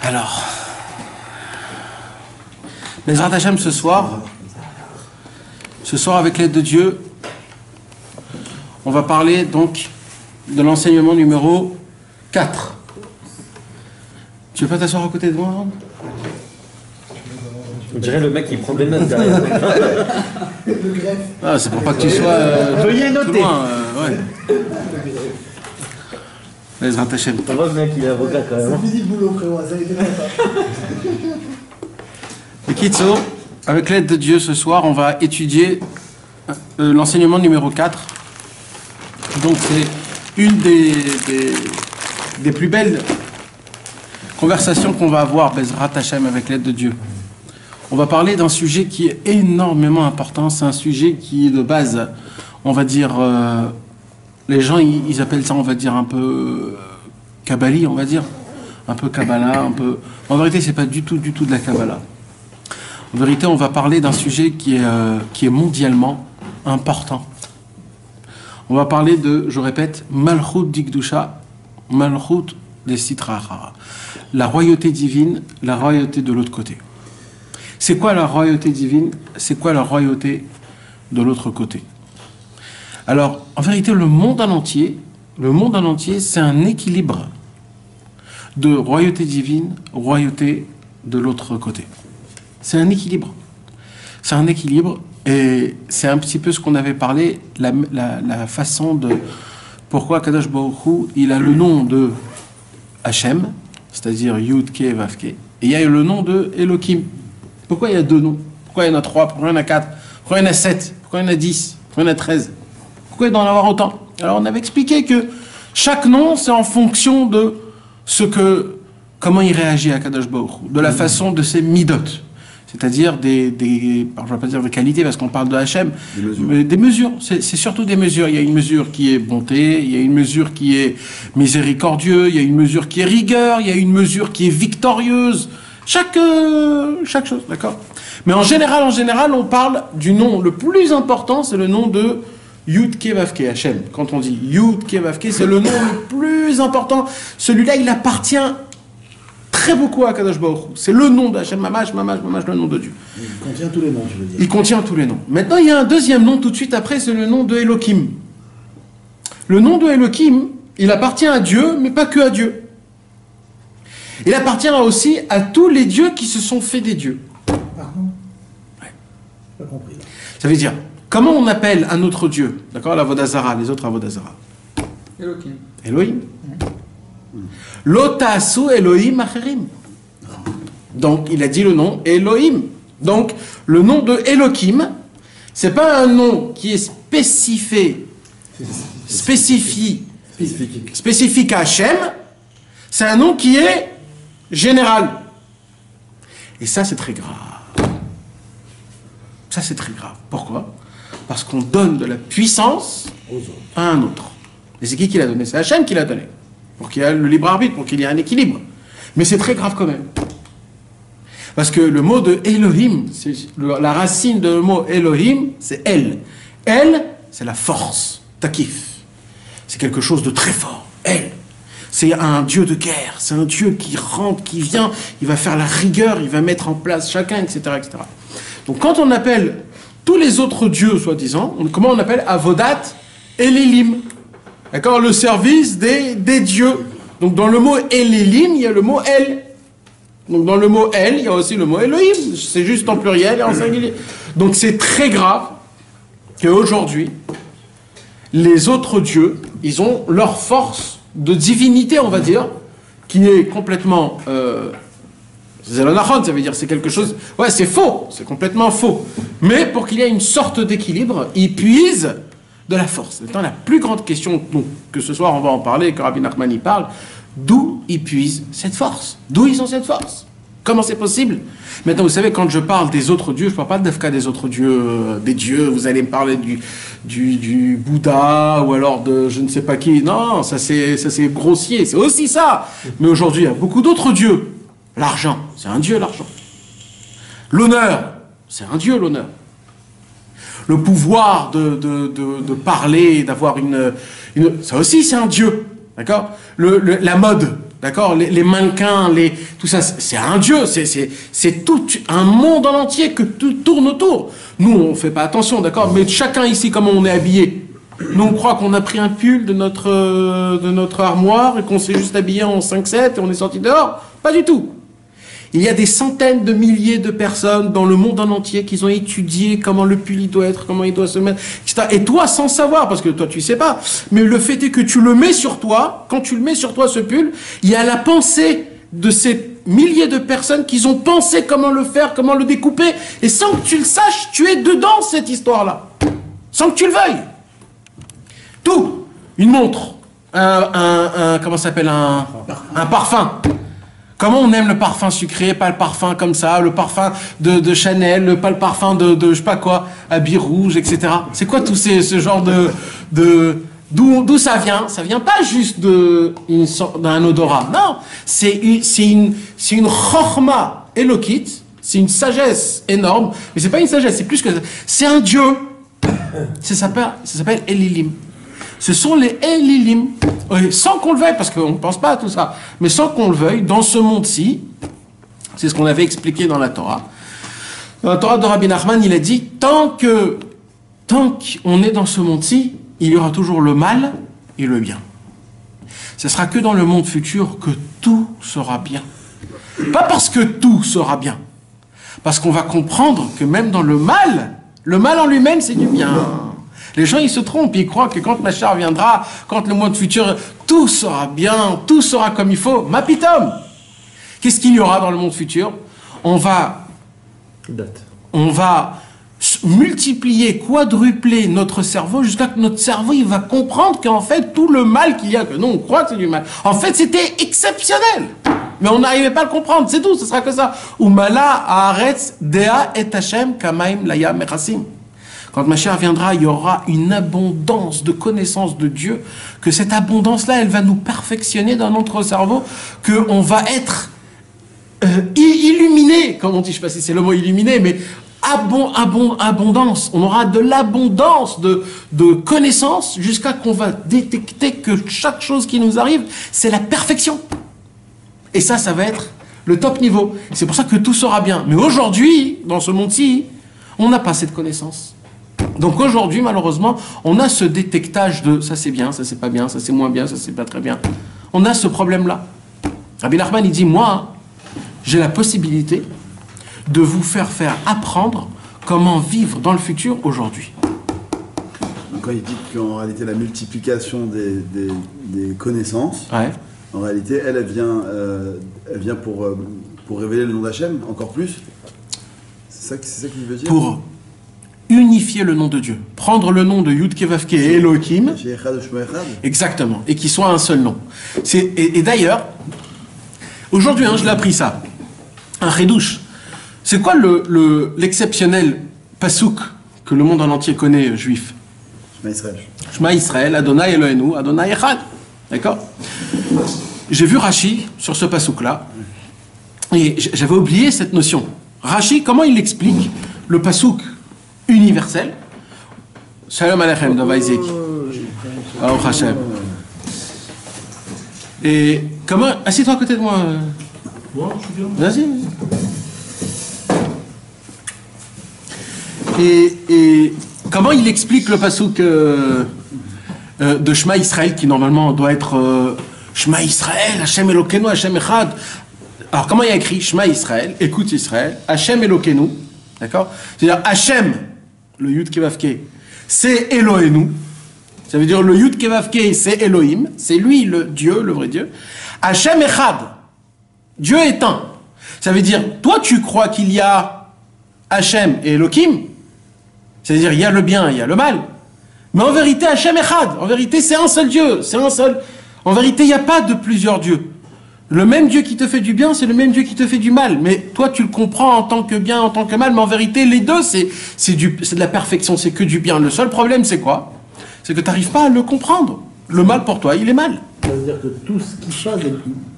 Alors, Bezrat Hashem ce soir, avec l'aide de Dieu, on va parler donc de l'enseignement numéro 4. Tu veux pas t'asseoir à côté de moi, Ron? On dirait le mec qui prend des notes derrière. Ah, c'est pour pas que tu sois veuillez noter. Loin, ouais. Bezrat Hashem. Ça va, le mec, il est avocat quand même. C'est fini le boulot, frérot, ça a été Et Kitso, avec l'aide de Dieu ce soir, on va étudier l'enseignement numéro 4. Donc c'est une des plus belles conversations qu'on va avoir, Bezrat Hashem, avec l'aide de Dieu. On va parler d'un sujet qui est énormément important. C'est un sujet qui est de base, on va dire, les gens ils appellent ça, on va dire, un peu Kabbali, on va dire. Un peu Kabbalah, un peu... En vérité, c'est pas du tout de la Kabbalah. En vérité, on va parler d'un sujet qui est mondialement important. On va parler de, je répète, Malchut Dikdusha, Malchut des Sitra, la royauté divine, la royauté de l'autre côté. C'est quoi la royauté divine? C'est quoi la royauté de l'autre côté? Alors, en vérité, le monde en entier, c'est un équilibre de royauté divine, royauté de l'autre côté. C'est un équilibre. C'est un équilibre, et c'est un petit peu ce qu'on avait parlé, la façon de... Pourquoi Kadosh Baruch Hu, il a le nom de Hachem, c'est-à-dire Yud, Ke, Vav, Ke, et il y a le nom de Elohim. Pourquoi il y a deux noms? Pourquoi il y en a 3? Pourquoi il y en a 4? Pourquoi il y en a 7? Pourquoi il y en a 10? Pourquoi il y en a 13? Pourquoi il doit en avoir autant? Alors on avait expliqué que chaque nom, c'est en fonction de comment il réagit à Kadosh Baruch Hu, de la façon de ses midot. C'est-à-dire je ne vais pas dire de qualité parce qu'on parle de Hachem, mais des mesures. C'est surtout des mesures. Il y a une mesure qui est bonté, il y a une mesure qui est miséricordieux, il y a une mesure qui est rigueur, il y a une mesure qui est victorieuse. Chaque chose, d'accord? Mais en général, on parle du nom le plus important, c'est le nom de Yud Ke Vav Ke, Hachem. Quand on dit Yud Ke Vav Ke, c'est le nom le plus important. Celui-là, il appartient très beaucoup à Kadosh Baruch Hu. C'est le nom d'Hachem, mamash, le nom de Dieu. Il contient tous les noms, tu veux dire. Il contient tous les noms. Maintenant, il y a un deuxième nom tout de suite après, c'est le nom de Elohim. Le nom de Elohim, il appartient à Dieu, mais pas que à Dieu. Il appartient aussi à tous les dieux qui se sont faits des dieux. Pardon? Ouais. Pas compris. Là. Ça veut dire, comment on appelle un autre dieu? D'accord? L'Avodazara, les autres Avodazara. Elohim. Elohim. Lotasu Elohim Acherim. Donc, il a dit le nom Elohim. Donc, le nom de Elohim, c'est pas un nom qui est spécifique à Hachem, c'est un nom qui est général. Et ça, c'est très grave. Ça, c'est très grave. Pourquoi? Parce qu'on donne de la puissance à un autre. Et c'est qui l'a donné? C'est Hachem qui l'a donné. Pour qu'il y ait le libre arbitre, pour qu'il y ait un équilibre. Mais c'est très grave quand même. Parce que le mot de Elohim, la racine de le mot Elohim, c'est El. El, c'est la force. Takif. C'est quelque chose de très fort. El. C'est un dieu de guerre. C'est un dieu qui rentre, qui vient, il va faire la rigueur, il va mettre en place chacun, etc., etc. Donc quand on appelle tous les autres dieux, soi-disant, comment on appelle Avodat Elilim? D'accord? Le service des dieux. Donc dans le mot Elilim, il y a le mot El. Donc dans le mot El, il y a aussi le mot Elohim. C'est juste en pluriel et en singulier. Donc c'est très grave qu'aujourd'hui, les autres dieux, ils ont leur force de divinité, on va dire, qui est complètement... c'est l'anachon, ça veut dire c'est quelque chose... Ouais, c'est faux, c'est complètement faux. Mais pour qu'il y ait une sorte d'équilibre, ils puisent de la force. Maintenant, la plus grande question, donc, que ce soir on va en parler, que Rabbi Nachman y parle, d'où ils puisent cette force? D'où ils ont cette force? Comment c'est possible? Maintenant, vous savez, quand je parle des autres dieux, je ne parle pas d'Afka des autres dieux, des dieux, vous allez me parler du Bouddha, ou alors de je ne sais pas qui. Non, ça c'est grossier, c'est aussi ça. Mais aujourd'hui, il y a beaucoup d'autres dieux. L'argent, c'est un dieu, l'argent. L'honneur, c'est un dieu, l'honneur. Le pouvoir de parler, d'avoir ça aussi, c'est un dieu. D'accord? La mode, d'accord, les mannequins, tout ça, c'est un dieu, c'est tout un monde en entier que tout tourne autour. Nous, on fait pas attention, d'accord, mais chacun ici, comment on est habillé. Nous, on croit qu'on a pris un pull de notre armoire et qu'on s'est juste habillé en 5-7 et on est sorti dehors. Pas du tout. Il y a des centaines de milliers de personnes dans le monde en entier qui ont étudié comment le pull il doit être, comment il doit se mettre, etc. Et toi, sans savoir, parce que toi, tu sais pas, mais le fait est que tu le mets sur toi, quand tu le mets sur toi, ce pull, il y a la pensée de ces milliers de personnes qui ont pensé comment le faire, comment le découper, et sans que tu le saches, tu es dedans, cette histoire-là. Sans que tu le veuilles. Tout. Une montre. Comment ça s'appelle, un parfum. Comment on aime le parfum sucré, pas le parfum comme ça, le parfum de Chanel, pas le parfum de je sais pas quoi, Habit Rouge, etc. C'est quoi tout ce genre d'où ça vient? Ça vient pas juste d'un odorat. Non, c'est une chorma élokite, c'est une sagesse énorme, mais c'est pas une sagesse, c'est plus que ça. C'est un dieu. Ça s'appelle Elilim. Ce sont les Elilim, sans qu'on le veuille, parce qu'on ne pense pas à tout ça, mais sans qu'on le veuille, dans ce monde-ci, c'est ce qu'on avait expliqué dans la Torah. Dans la Torah de Rabbi Nachman, il a dit, tant qu'on est dans ce monde-ci, il y aura toujours le mal et le bien. Ce sera que dans le monde futur que tout sera bien. Pas parce que tout sera bien, parce qu'on va comprendre que même dans le mal en lui-même, c'est du bien. Les gens, ils se trompent, ils croient que quand Machar viendra, quand le monde futur, tout sera bien, tout sera comme il faut. Mapitom. Qu'est-ce qu'il y aura dans le monde futur? On va multiplier, quadrupler notre cerveau jusqu'à ce que notre cerveau, il va comprendre qu'en fait, tout le mal qu'il y a, que nous, on croit que c'est du mal. En fait, c'était exceptionnel. Mais on n'arrivait pas à le comprendre, c'est tout, ce sera que ça. Umala haaretz dea et Hashem kamaim layam mechasim. Quand Mashiach viendra, il y aura une abondance de connaissances de Dieu, que cette abondance-là, elle va nous perfectionner dans notre cerveau, qu'on va être illuminé, comme on dit, je ne sais pas si c'est le mot illuminé, mais abondance. On aura de l'abondance de connaissances jusqu'à qu'on va détecter que chaque chose qui nous arrive, c'est la perfection. Et ça va être le top niveau. C'est pour ça que tout sera bien. Mais aujourd'hui, dans ce monde-ci, on n'a pas cette connaissance. Donc aujourd'hui, malheureusement, on a ce détectage de ça c'est bien, ça c'est pas bien, ça c'est moins bien, ça c'est pas très bien. On a ce problème-là. Rabbi Nachman, il dit, moi, j'ai la possibilité de vous faire apprendre comment vivre dans le futur aujourd'hui. Donc quand il dit qu'en réalité la multiplication des connaissances, Ouais. en réalité elle vient pour révéler le nom d'Hachem encore plus. C'est ça qu'il veut dire. Pour unifier le nom de Dieu. Prendre le nom de Yud Kevavke et Elohim. Exactement. Et qu'il soit un seul nom. Et d'ailleurs, aujourd'hui, je l'ai appris ça. Un chidouche. C'est quoi l'exceptionnel pasouk que le monde en entier connaît, juif? Shema Israël. Shema Israël, Adonai Eloheinu, Adonai Echad. D'accord? J'ai vu Rashi sur ce pasouk-là. Et j'avais oublié cette notion. Rashi, comment il explique le pasouk universel? Shalom Aleichem, Dov Isaac. Baruch Hashem. Et comment... Assieds-toi à côté de moi. Vas-y. Et comment il explique le pasouk de Shema Israël, qui normalement doit être Shema Israël, Hashem Elokeinu, Hashem Echad. Alors comment il y a écrit Shema Israël, écoute Israël, Hashem Elokeinu, d'accord? C'est-à-dire Hashem, le Yud Kevavke, c'est Eloheinu. Ça veut dire le Yud Kevavke, c'est Elohim, c'est lui le Dieu, le vrai Dieu. Hashem Echad, Dieu est un. Ça veut dire, toi tu crois qu'il y a Hashem et Elohim, c'est-à-dire il y a le bien, il y a le mal. Mais en vérité, Hashem Echad, en vérité c'est un seul Dieu, c'est un seul. En vérité, il n'y a pas de plusieurs dieux. Le même Dieu qui te fait du bien, c'est le même Dieu qui te fait du mal. Mais toi, tu le comprends en tant que bien, en tant que mal. Mais en vérité, les deux, c'est de la perfection, c'est que du bien. Le seul problème, c'est quoi? C'est que tu n'arrives pas à le comprendre. Le mal pour toi, il est mal. Ça veut dire que tout ce qui passe,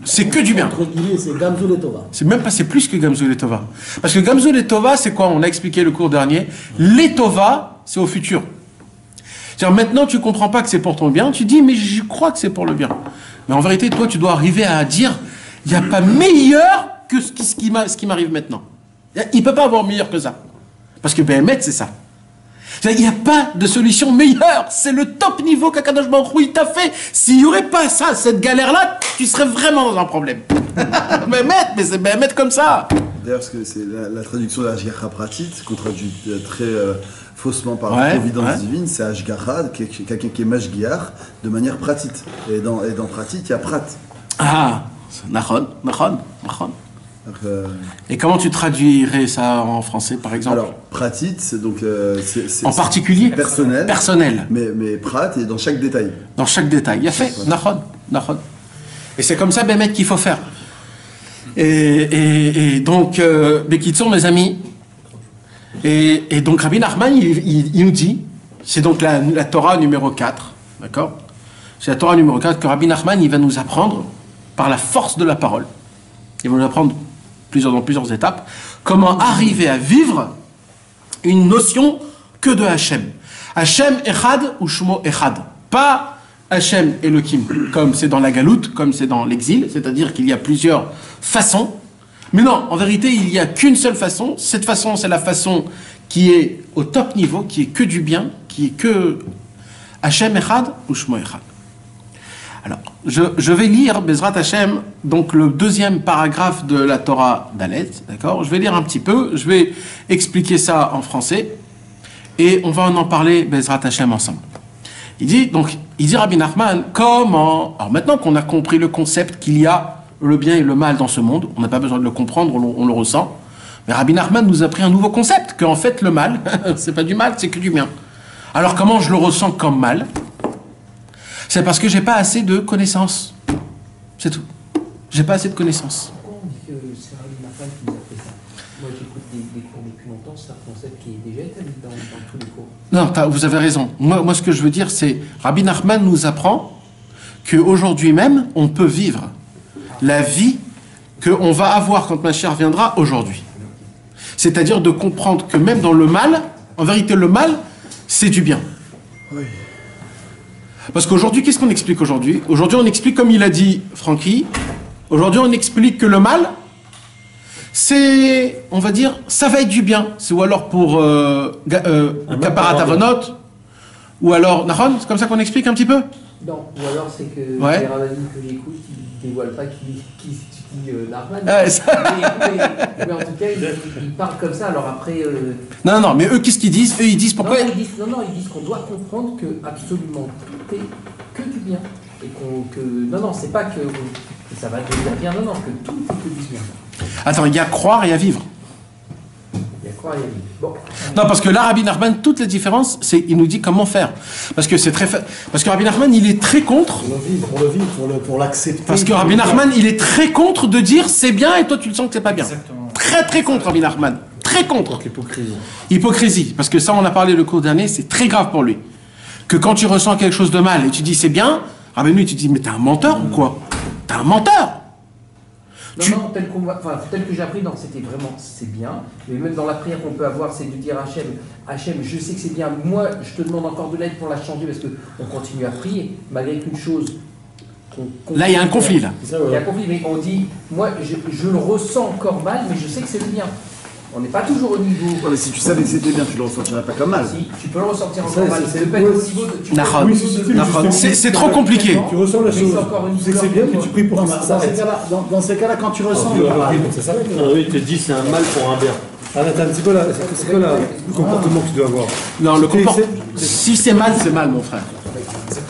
c'est que du bien. Entre guillemets, c'est Gamzul et Tova. C'est même pas, c'est plus que Gamzul et Tova. Parce que Gamzul et Tova, c'est quoi? On a expliqué le cours dernier. Les Tova, c'est au futur. C'est-à-dire, maintenant, tu comprends pas que c'est pour ton bien. Tu dis, mais je crois que c'est pour le bien. Mais en vérité, toi, tu dois arriver à dire, il n'y a pas meilleur que ce qui m'arrive maintenant. Il ne peut pas avoir meilleur que ça. Parce que Béhémet, c'est ça. Il n'y a pas de solution meilleure. C'est le top niveau qu'Akadosh Baruch Hu, il t'a fait. S'il n'y aurait pas ça, cette galère-là, tu serais vraiment dans un problème. Béhémet, mais c'est Béhémet comme ça. D'ailleurs, parce que c'est la traduction de Ashgacha Pratit, qu'on traduit très faussement par Ouais, providence divine, c'est Ashgacha, quelqu'un qui est Mashgiach, de manière pratique. Et dans pratique, il y a Prat. Ah, nachon. Donc, Et comment tu traduirais ça en français, par exemple? alors, Pratit, c'est donc. C'est en particulier personnel. Personnel. Mais Prat est dans chaque détail. Dans chaque détail. Il y a fait. Nachon. Et c'est comme ça, Béhémet, qu'il faut faire. Et donc, Bekitsour, mes amis, et donc Rabbi Nachman, il nous dit, c'est donc la Torah numéro 4, d'accord? C'est la Torah numéro 4 que Rabbi Nachman, il va nous apprendre par la force de la parole. Il va nous apprendre dans plusieurs étapes comment arriver à vivre une notion que de Hachem. Hachem Echad ou Shmo Echad. Pas Hachem Elohim, comme c'est dans la galoute, comme c'est dans l'exil, c'est-à-dire qu'il y a plusieurs façons. Mais non, en vérité, il n'y a qu'une seule façon. Cette façon, c'est la façon qui est au top niveau, qui est que du bien, qui est que Hachem Echad ou Shmo Echad. Alors, je vais lire, Bezrat Hachem, donc le deuxième paragraphe de la Torah d'Alet, d'accord? Je vais lire un petit peu, je vais expliquer ça en français, et on va en parler, Bezrat Hachem, ensemble. Il dit Rabbi Nachman, comment... Alors maintenant qu'on a compris le concept qu'il y a le bien et le mal dans ce monde, on n'a pas besoin de le comprendre, on le ressent, mais Rabbi Nachman nous a pris un nouveau concept, qu'en fait le mal, c'est pas du mal, c'est que du bien. Alors comment je le ressens comme mal? C'est parce que j'ai pas assez de connaissances. C'est tout. J'ai pas assez de connaissances. Pourquoi on dit que c'est Rabbi Nachman qui nous a fait ça? Moi j'écoute des cours depuis longtemps, c'est un concept qui est déjà établi dans tous les cours. Non, vous avez raison. Moi, ce que je veux dire, c'est Rabbi Nachman nous apprend qu'aujourd'hui même, on peut vivre la vie qu'on va avoir quand Mashiach viendra aujourd'hui. C'est-à-dire de comprendre que même dans le mal, en vérité, le mal, c'est du bien. Oui. Parce qu'aujourd'hui, qu'est-ce qu'on explique aujourd'hui? Aujourd'hui, on explique, comme il a dit Francky, aujourd'hui, on explique que le mal, c'est, on va dire, ça va être du bien. C'est ou alors pour Kaparat Avonot, ou alors, Nahon, c'est comme ça qu'on explique un petit peu? Non, ou alors c'est que Ouais. les rabbinim que j'écoute, ils ne dévoilent pas qui Nachman. Ouais, ça- Mais en tout cas, ils parlent comme ça, alors après... Non, mais eux, qu'est-ce qu'ils disent? Eux, ils disent pourquoi? ils disent qu'on doit comprendre que absolument tout est que du bien. Et c'est pas que ça va devenir bien, non, que tout est que du bien. Attends, il y a croire et à vivre. Il y a quoi, il y a dit. Bon. Non, parce que là, Rabbi Nachman, toute la différence, c'est il nous dit comment faire. Parce que c'est parce que Rabbi Nachman, il est très contre. Pour le vivre, pour l'accepter. Parce que Rabbi Nachman, il est très contre de dire c'est bien et toi tu le sens que c'est pas bien. Exactement. Très contre Rabbi Nachman. Très contre. L'hypocrisie. Hypocrisie. Parce que ça, on a parlé le cours dernier, c'est très grave pour lui. Que quand tu ressens quelque chose de mal et tu dis c'est bien, Rabbi lui, tu dis mais t'es un menteur ou quoi? T'es un menteur. Non, tel que j'ai appris, non, c'était vraiment, c'est bien. Mais même dans la prière qu'on peut avoir, c'est de dire Hachem, je sais que c'est bien. Moi, je te demande encore de l'aide pour la changer parce qu'on continue à prier, malgré qu'une chose. Là, il y a un conflit, là. Il y a un conflit, mais on dit, moi, je le ressens encore mal, mais je sais que c'est bien. On n'est pas toujours au niveau. Ouais, mais si tu savais que c'était bien, tu le ressentirais pas comme mal. Si, tu peux le ressentir Ça, encore mal. c'est- Tu peux pas être au niveau de. tu peux Nahon. être au Oui, niveau c'est- de- c'est- Nahon. C'est trop compliqué. Tu ressens la Mais chose. c'est encore une Tu sais que c'est douleur bien, pour mais tu pries pour toi. que ça s'arrête. Dans ces cas-là, quand tu ressens le mal, ça s'arrête. Ah oui, il te dit c'est un mal pour un bien. Ah, Nathan, c'est quoi le comportement que tu dois avoir? Non, le comportement. Si c'est mal, mon frère.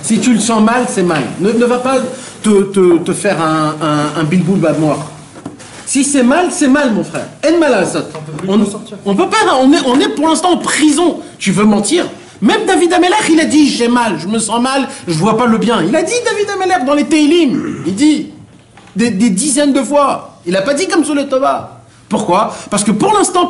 Si tu le sens mal, c'est mal. Ne va pas te faire un bilboul bas de noir. Si c'est mal, mon frère. En mal à ça. On peut pas. On est pour l'instant en prison. Tu veux mentir? Même David Amelech, il a dit j'ai mal, je me sens mal, je vois pas le bien. Il a dit David Amelech dans les Teilim. Il dit des dizaines de fois. Il a pas dit comme sous le Tova. Pourquoi? Parce que pour l'instant,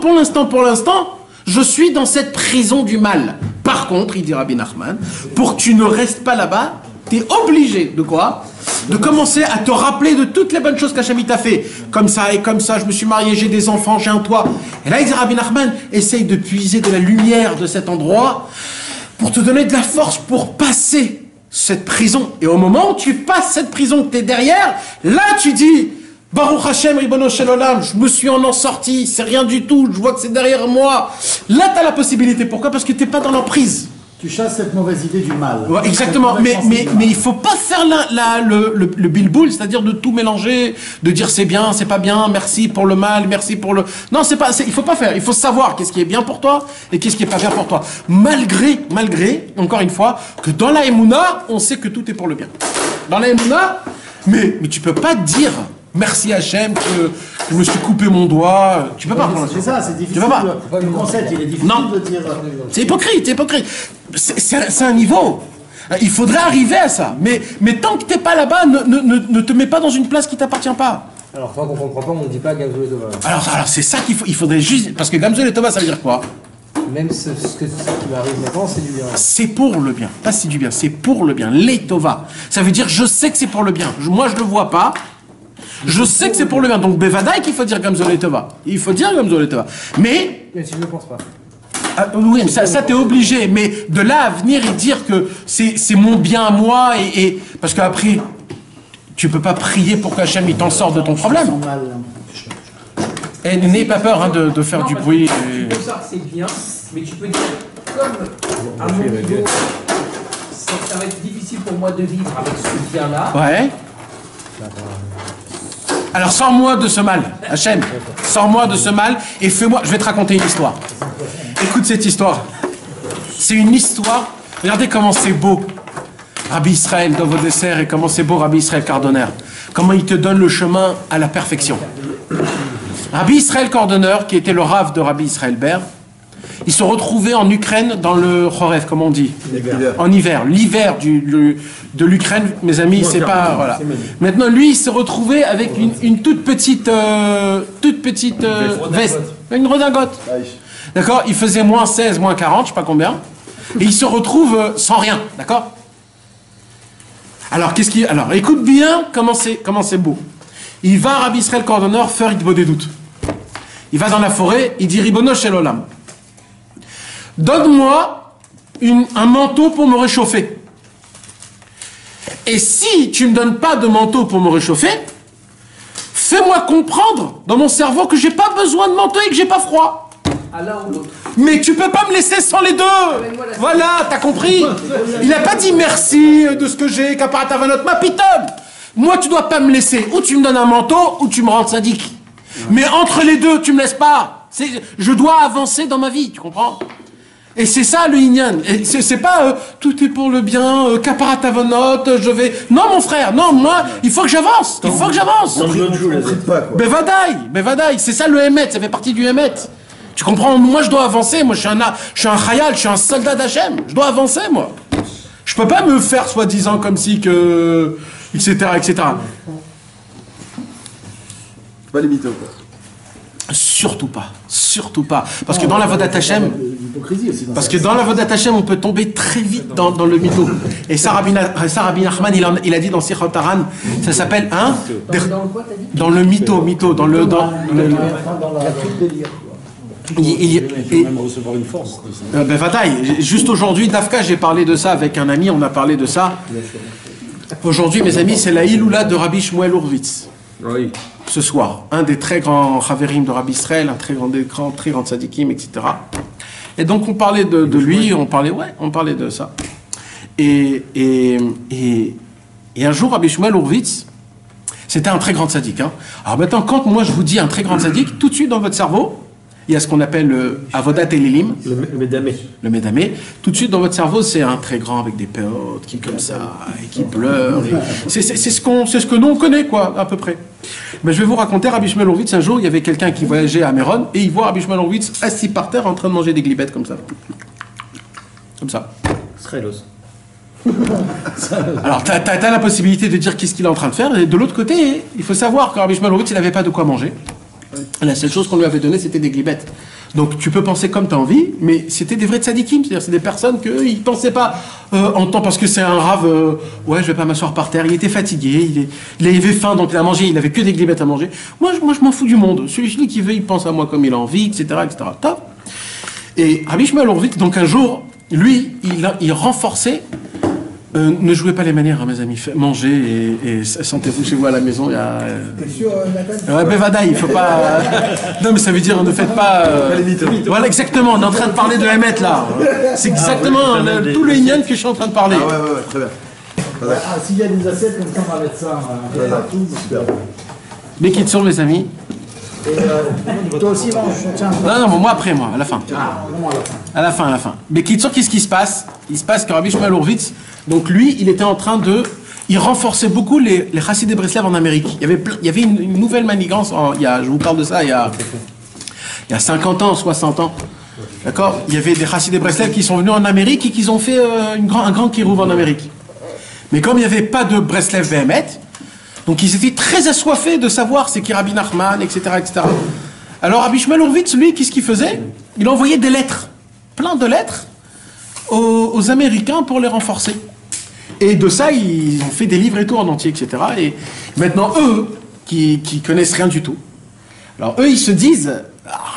je suis dans cette prison du mal. Par contre, il dit Rabbi Nachman, pour que tu ne restes pas là-bas, tu es obligé de quoi? De commencer à te rappeler de toutes les bonnes choses qu'Hachem t'a fait. Comme ça et comme ça, je me suis marié, j'ai des enfants, j'ai un toit. Et là, il dit Rabbi Nachman, essaye de puiser de la lumière de cet endroit pour te donner de la force pour passer cette prison. Et au moment où tu passes cette prison, que tu es derrière, là tu dis, Baruch Hashem, Ribono Shel Olam, je me suis en sorti, c'est rien du tout, je vois que c'est derrière moi. Là tu as la possibilité. Pourquoi? Parce que tu n'es pas dans l'emprise. Tu chasses cette mauvaise idée du mal. Ouais, exactement, mais il faut pas faire le bilboul, c'est-à-dire de tout mélanger, de dire c'est bien, c'est pas bien, merci pour le mal, merci pour le... Non, il faut pas faire, il faut savoir qu'est-ce qui est bien pour toi et qu'est-ce qui est pas bien pour toi. Malgré, encore une fois, que dans la Emouna, on sait que tout est pour le bien. Dans la Emouna, mais tu peux pas dire... Merci Hachem que je me suis coupé mon doigt. Tu peux pas. C'est ça, c'est difficile. Tu peux pas. Le concept, il est difficile de dire. C'est hypocrite, c'est hypocrite. C'est un niveau. Il faudrait arriver à ça. Mais tant que t'es pas là-bas, ne te mets pas dans une place qui t'appartient pas. Alors, toi qu'on comprend pas, on ne dit pas Gamzol et Tova. Alors c'est ça il faudrait juste. Parce que Gamzol et Tova, ça veut dire quoi? Même ce qui m'arrive maintenant, c'est du bien. C'est pour le bien. Pas c'est du bien, c'est pour le bien. Les Tova. Ça veut dire je sais que c'est pour le bien. Moi, je le vois pas. Je sais que c'est pour le bien. Donc, Bevadaï qu'il faut dire Gamzol et Tova. Il faut dire Gamzol et Tova. Mais si je ne pense pas. Oui, mais ça t'es obligé. Mais de là à venir et dire que c'est mon bien à moi et parce qu'après, tu peux pas prier pour qu'Hachem il t'en sorte de ton problème. Et n'aie pas peur de faire du bruit. Tu peux ça, c'est bien, mais tu peux dire, comme à mon niveau, ça va être difficile pour moi de vivre avec ce bien-là. Ouais. Alors sors-moi de ce mal, Hachem, sors-moi de ce mal et fais-moi... Je vais te raconter une histoire. Écoute cette histoire. C'est une histoire... Regardez comment c'est beau. Rabbi Israël dans vos desserts et comment c'est beau Rabbi Israël Cordonner. Comment il te donne le chemin à la perfection. Rabbi Israël Cordonner, qui était le rave de Rabbi Israël Ber, ils se retrouvaient en Ukraine dans le Chorev, comme on dit. En hiver. L'hiver de l'Ukraine, mes amis, c'est pas... Voilà. Maintenant, lui, il s'est retrouvé avec une toute petite veste. Une redingote. D'accord? Il faisait moins 16, moins 40, je sais pas combien. Et il se retrouve sans rien. D'accord? Alors, alors, écoute bien comment c'est beau. Il va à Rabbi Israël Cordonner faire Itbo des doutes. Il va dans la forêt, il dit Ribono Shel Olam. Donne-moi un manteau pour me réchauffer. Et si tu ne me donnes pas de manteau pour me réchauffer, fais-moi comprendre dans mon cerveau que j'ai pas besoin de manteau et que j'ai pas froid. À l'un ou l'autre. Mais tu peux pas me laisser sans les deux. Voilà, t'as compris? Il n'a pas dit merci de ce que j'ai, Kaparatavanot, ma pitonne. Moi, tu dois pas me laisser. Ou tu me donnes un manteau, ou tu me rends sadique. Mais entre les deux, tu me laisses pas. Je dois avancer dans ma vie, tu comprends? Et c'est ça le Inyan. C'est pas tout est pour le bien, Kaparatavonot, je vais. Non, mon frère, non, moi, il faut que j'avance. Il faut que j'avance. Bevadaï, c'est ça le Hémet, ça fait partie du Hémet. Tu comprends? Moi, je dois avancer. Moi, je suis un khayal, je suis un soldat d'Hachem. Je dois avancer, moi. Je peux pas me faire soi-disant comme si que. Etc. Pas les mythos, quoi. Surtout pas. Parce que dans la Vodat Hashem, Parce que dans la Vodat Hashem, on peut tomber très vite dans le mytho. Et ça, Rabbi Nachman, il a dit dans Sichot Haran, ça s'appelle dans le mytho, dans le Il faut même recevoir une force. ben Vataï, juste aujourd'hui, Dafka, j'ai parlé de ça avec un ami, on a parlé de ça. Aujourd'hui, mes amis, c'est la Iloula de Rabbi Shmuel Hurwitz. Oui. Ce soir, un des très grands Chaverim de Rabbi Israël, un très grand tzadikim, etc. Et donc on parlait de lui, on parlait de ça. Et un jour, Rabbi Shmuel Hurwitz, c'était un très grand tzadik. Hein. Alors maintenant, quand moi je vous dis un très grand tzadik, tout de suite dans votre cerveau, il y a ce qu'on appelle le Avodat Elilim, Le Médamé. le Médamé. Tout de suite dans votre cerveau, c'est un très grand avec des péotes qui comme ça et qui pleure. C'est ce que nous on connaît quoi, à peu près. Mais je vais vous raconter Rabbi Shmuel Hurwitz. Un jour, il y avait quelqu'un qui voyageait à Méron et il voit Rabbi Shmuel Hurwitz assis par terre en train de manger des glibettes comme ça, comme ça. Srelos. Alors, t'as la possibilité de dire qu'est-ce qu'il est en train de faire. Et de l'autre côté, il faut savoir que Rabbi Shmuel Hurwitz, il n'avait pas de quoi manger. La seule chose qu'on lui avait donnée, c'était des glibettes. Donc, tu peux penser comme tu as envie, mais c'était des vrais tzadikim. C'est-à-dire, c'est des personnes qu'ils ne pensaient pas en temps, parce que c'est un rave, ouais, je vais pas m'asseoir par terre. Il était fatigué, il avait faim, donc il a mangé, il avait que des glibettes à manger. Moi, je m'en fous du monde. Celui qui veut, il pense à moi comme il a envie, etc., etc. Top. Et Rabbi Shmuel Hurwitz, donc un jour, lui, il renforçait Ne jouez pas les manières, hein, mes amis. Mangez et sentez-vous chez vous à la maison. Il y a. T'es sûr, Nathan? Ouais, Bevada, il faut pas. Non, mais ça veut dire ne faites pas. Voilà, exactement. On est en train de parler de Hémet là. C'est exactement tous les ignones que je suis en train de parler. Ah ouais, très bien. Ah, s'il y a des assiettes, comme ça, on va mettre ça. Partout. Super. Les kits sont, mes amis. Et toi aussi, mange. Tiens. Non, moi après, moi, à la fin. Ah, non, à la fin. À la fin. Mais qui qu'est-ce qui se passe? Il se passe que Rabbi Shmuel Horvitz, donc lui, il était en train de... Il renforçait beaucoup les Chassidés Breslev en Amérique. Il y avait une nouvelle manigance, je vous parle de ça, il y a 50 ans, 60 ans. D'accord? Il y avait des Chassidés Breslev qui sont venus en Amérique et qui ont fait un grand kirouv en Amérique. Mais comme il n'y avait pas de Breslev Behemet, donc ils étaient très assoiffés de savoir c'est qui Rabbi Nachman, etc., etc. Alors Rabbi Shmuel Horvitz, lui, qu'est-ce qu'il faisait? Il envoyait des lettres, plein de lettres, aux Américains pour les renforcer. Et de ça, ils ont fait des livres et tout en entier, etc. Et maintenant, eux, qui connaissent rien du tout, alors eux, ils se disent,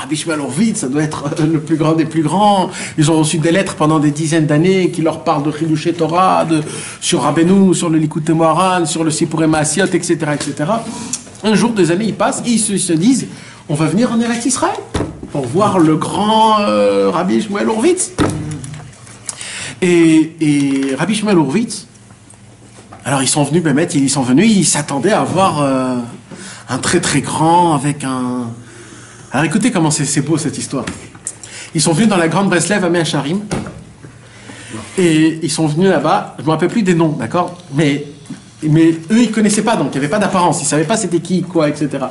Rabbi Shmuel Horvitz, ça doit être le plus grand des plus grands. Ils ont reçu des lettres pendant des dizaines d'années qui leur parlent de Chidushé Torah, sur Rabbeinu, sur le Likutei Moharan, sur le Sipurei Maasiot, etc., etc. Un jour, des années, ils passent, et ils se disent, on va venir en Eretz Israël pour voir le grand Rabbi Shmuel Horvitz. Et Rabbi Shmuel Horvitz, alors ils sont venus, ils s'attendaient à voir un très très grand avec un... Alors écoutez comment c'est beau cette histoire. Ils sont venus dans la grande Breslev à Mea Sharim, et ils sont venus là-bas, je ne me rappelle plus des noms, d'accord, mais eux ils connaissaient pas, donc il n'y avait pas d'apparence, ils savaient pas c'était qui, quoi, etc.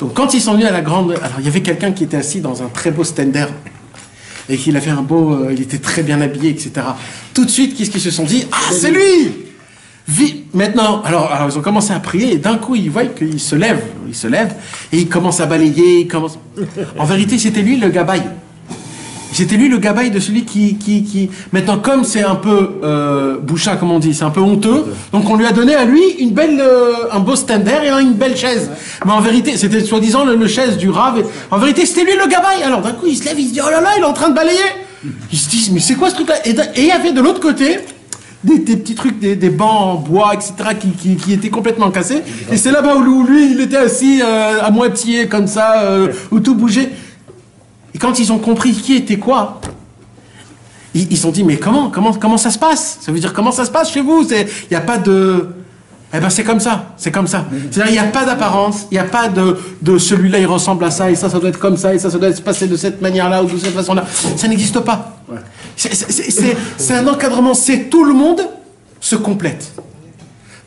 Donc quand ils sont venus à la grande... Alors il y avait quelqu'un qui était assis dans un très beau stender, et qu'il avait il était très bien habillé, etc. Tout de suite, qu'est-ce qu'ils se sont dit? Ah, c'est lui! Maintenant, alors ils ont commencé à prier, et d'un coup, ils voient qu'il se lève, et il commence à balayer, En vérité, c'était lui le gabaï. C'était lui le gabaï de celui qui... Maintenant, comme c'est un peu boucha, comme on dit, c'est un peu honteux, donc on lui a donné à lui un beau stander et une belle chaise. Mais en vérité, c'était soi-disant le chaise du Rav. En vérité, c'était lui le gabaï. Alors d'un coup, il se lève, il se dit, oh là là, il est en train de balayer. Ils se disent, mais c'est quoi ce truc-là? Et il y avait de l'autre côté des petits trucs, des bancs en bois, etc., qui étaient complètement cassés. Et c'est là-bas où lui, il était assis à moitié, comme ça, où tout bougeait. Et quand ils ont compris qui était quoi, ils se sont dit, mais comment ça se passe? Ça veut dire, comment ça se passe chez vous? Il n'y a pas de... Eh ben c'est comme ça. C'est-à-dire, il n'y a pas d'apparence, il n'y a pas de celui-là, il ressemble à ça, et ça doit être comme ça, et ça doit se passer de cette manière-là, ou de cette façon-là. Ça n'existe pas. Ouais. C'est un encadrement, c'est tout le monde se complète.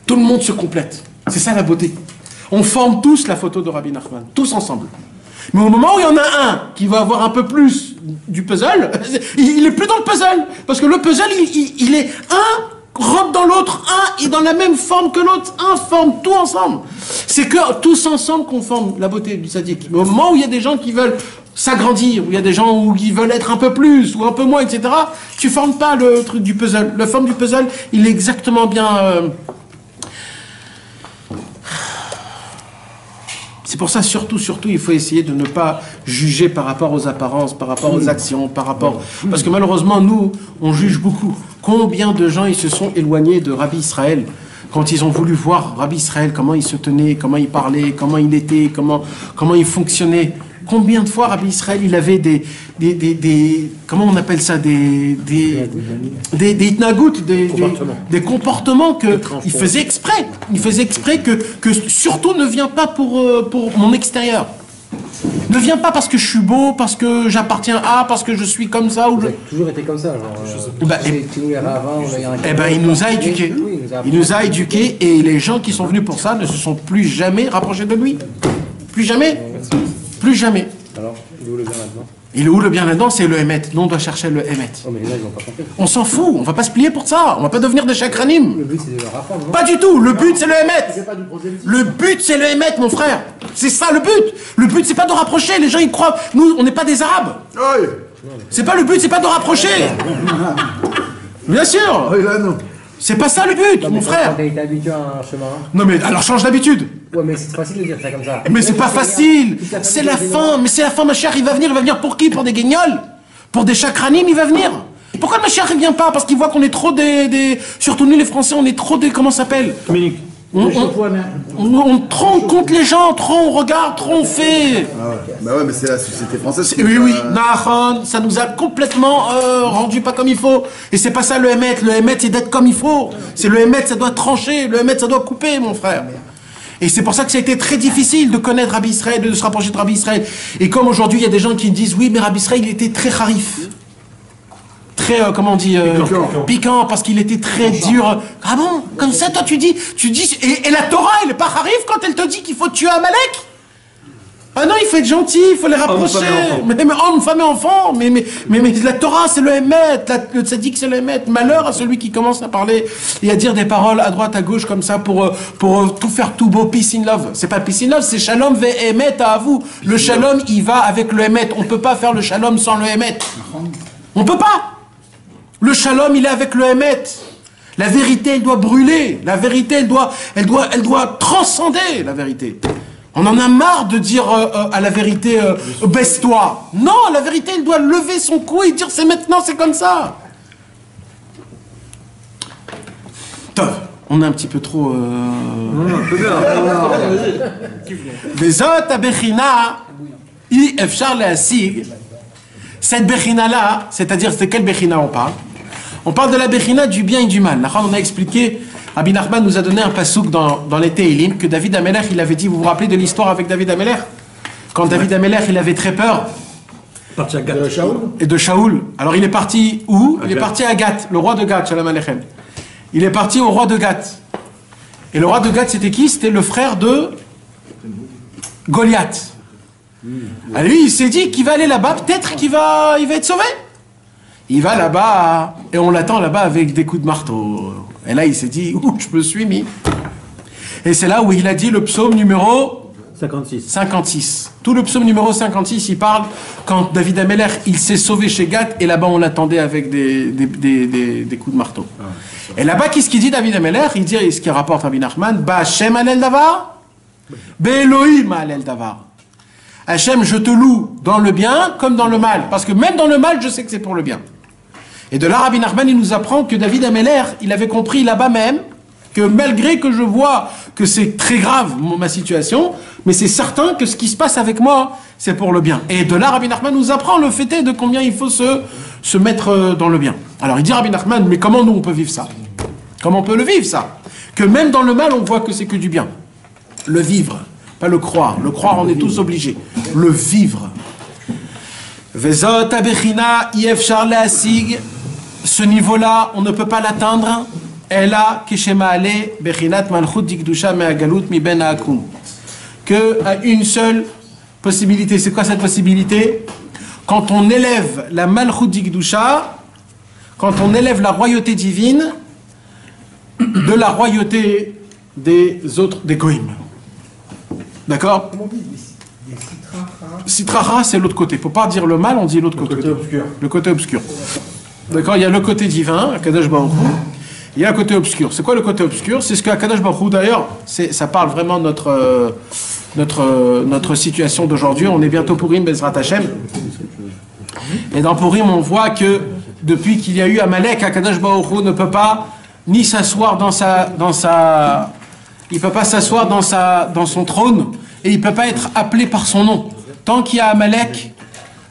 Tout le monde se complète. C'est ça la beauté. On forme tous la photo de Rabbi Nachman, tous ensemble. Mais au moment où il y en a un qui va avoir un peu plus du puzzle, il est plus dans le puzzle. Parce que le puzzle, il est un rentre dans l'autre, un est dans la même forme que l'autre, un forme tout ensemble. C'est que tous ensemble qu'on forme la beauté du sadique. Mais au moment où il y a des gens qui veulent s'agrandir, où il y a des gens qui veulent être un peu plus ou un peu moins, etc., tu formes pas le truc du puzzle. La forme du puzzle, il est exactement bien... C'est pour ça, surtout, il faut essayer de ne pas juger par rapport aux apparences, par rapport aux actions, par rapport... Parce que malheureusement, nous, on juge beaucoup. Combien de gens ils se sont éloignés de Rabbi Israël quand ils ont voulu voir Rabbi Israël, comment il se tenait, comment il parlait, comment il était, comment il fonctionnait. Combien de fois Rabbi Israël, il avait des comment on appelle ça, des itnagout, des comportements qu'il faisait exprès. Il faisait exprès que surtout ne viens pas pour mon extérieur. Ne viens pas parce que je suis beau, parce que j'appartiens à, parce que je suis comme ça. Ou vous avez toujours été comme ça, genre. Il nous a éduqués. Il nous a éduqués, et les gens qui sont venus pour ça ne se sont plus jamais rapprochés de lui. Plus jamais. Plus jamais. Alors, il est où le bien là-dedans? Il est où le bien là-dedans? C'est le Hémet. Nous, on doit chercher le Hémet. Oh, mais là, ils vont pas compter. On s'en fout. On va pas se plier pour ça. On va pas devenir des chakranim. Le but, c'est de leur apprendre, non? Pas du tout. Le but, c'est le Hémet. Le but, c'est le Hémet, mon frère. C'est ça, le but. Le but, c'est pas de rapprocher. Les gens, ils croient. Nous, on n'est pas des Arabes. Oui. C'est pas le but, c'est pas de rapprocher. Bien sûr. Oui, là, non. C'est pas ça le but, mon frère. Quand t'es habitué à un chemin. Non, mais alors change d'habitude. Ouais, mais c'est facile de dire ça comme ça. Mais c'est pas facile. C'est la fin. Mais c'est la fin, ma chère. Il va venir pour qui? Pour des guignols? Pour des chakranim, il va venir. Pourquoi le Mashiach ne vient pas? Parce qu'il voit qu'on est trop surtout nous les Français, on est trop comment ça s'appelle? Dominique. On trop compte les gens, trop on regarde, trop on fait. Ah ouais. Bah ouais, mais c'est la société française. Oui, oui, Nahon, ça nous a complètement rendu pas comme il faut. Et c'est pas ça le Hémet. Le Hémet, c'est d'être comme il faut. C'est le Hémet, ça doit trancher. Le Hémet, ça doit couper, mon frère. Et c'est pour ça que ça a été très difficile de connaître Rabbi Israël, de se rapprocher de Rabbi Israël. Et comme aujourd'hui, il y a des gens qui disent, oui, mais Rabbi Israël, il était très harif. Très, comment on dit, piquant, parce qu'il était très dur. Ah bon? Comme ça, toi, tu dis, et la Torah, elle est pas harif quand elle te dit qu'il faut tuer Amalek? Ah non, il faut être gentil, il faut les rapprocher. Mais homme, femme et enfant. Mais la Torah, c'est le Hémet. Le tzaddik, c'est le Hémet. Malheur à celui qui commence à parler et à dire des paroles à droite, à gauche, comme ça, pour tout faire tout beau. Peace in love. C'est pas peace in love, c'est shalom ve Hémet à vous. Le shalom, il va avec le Hémet. On peut pas faire le shalom sans le Hémet. On peut pas. Le shalom, il est avec le Hémet. La vérité, elle doit brûler. La vérité, elle doit transcender la vérité. On en a marre de dire à la vérité, baisse-toi. Non, la vérité, elle doit lever son cou et dire, c'est maintenant, c'est comme ça. Tov, on est un petit peu trop... Vezot abechina, i efshar leasig. Cette bechina-là, c'est-à-dire, c'est quelle bechina on parle? On parle de la bechina du bien et du mal. On a expliqué... Rabbi Nachman nous a donné un pasouk dans les Teilim que David Amelech, il avait dit, vous vous rappelez de l'histoire avec David Amelech? Quand David Amelech, il avait très peur de Shaoul. Alors il est parti où? Il est parti à Gath, le roi de Gath, Shalom Aleichem. Il est parti au roi de Gath. Et le roi de Gath, c'était qui? C'était le frère de Goliath. Alors lui, il s'est dit qu'il va aller là-bas, peut-être qu'il va être sauvé. Il va là-bas, et on l'attend là-bas avec des coups de marteau. Et là, il s'est dit, ouh, je me suis mis. Et c'est là où il a dit le psaume numéro 56. Tout le psaume numéro 56, il parle quand David Amelech, il s'est sauvé chez Gath, et là-bas, on l'attendait avec des coups de marteau. Et là-bas, qu'est-ce qu'il dit David Amelech? Il dit, ce qu'il rapporte Rabbi Nachman, Ba'Hashem alel davar, Be'Elohim alel davar. Hachem, je te loue dans le bien comme dans le mal. Parce que même dans le mal, je sais que c'est pour le bien. Et de là, Rabbi Nachman, il nous apprend que David Amelech, il avait compris là-bas même que malgré que je vois que c'est très grave ma situation, mais c'est certain que ce qui se passe avec moi, c'est pour le bien. Et de là, Rabbi Nachman nous apprend le fait de combien il faut se mettre dans le bien. Alors il dit Rabbi Nachman, mais comment nous on peut vivre ça? Comment on peut le vivre ça? Que même dans le mal, on voit que c'est que du bien. Le vivre, pas le croire. Le croire, on est tous obligés. Le vivre. Vezot abechina yefshar leasig. Ce niveau-là, on ne peut pas l'atteindre. Ela keshema ale bechinat malchut dikdusha me'agalut mi ben ha'akum. Que à une seule possibilité. C'est quoi cette possibilité? Quand on élève la malchut dikdusha, quand on élève la royauté divine de la royauté des autres, des goïms. D'accord? Sitracha, c'est l'autre côté. Il ne faut pas dire le mal, on dit l'autre côté. Le côté obscur. D'accord? Il y a le côté divin, Akadosh Baruch Hu. Il y a le côté obscur. C'est quoi le côté obscur? C'est ce qu'Akadosh Baruch Hu, d'ailleurs, ça parle vraiment de notre situation d'aujourd'hui. On est bientôt Purim, Bezrat Hashem. Et dans Purim, on voit que depuis qu'il y a eu Amalek, Akadosh Baruch Hu ne peut pas ni s'asseoir il peut pas s'asseoir dans son trône et il peut pas être appelé par son nom. Tant qu'il y a Amalek,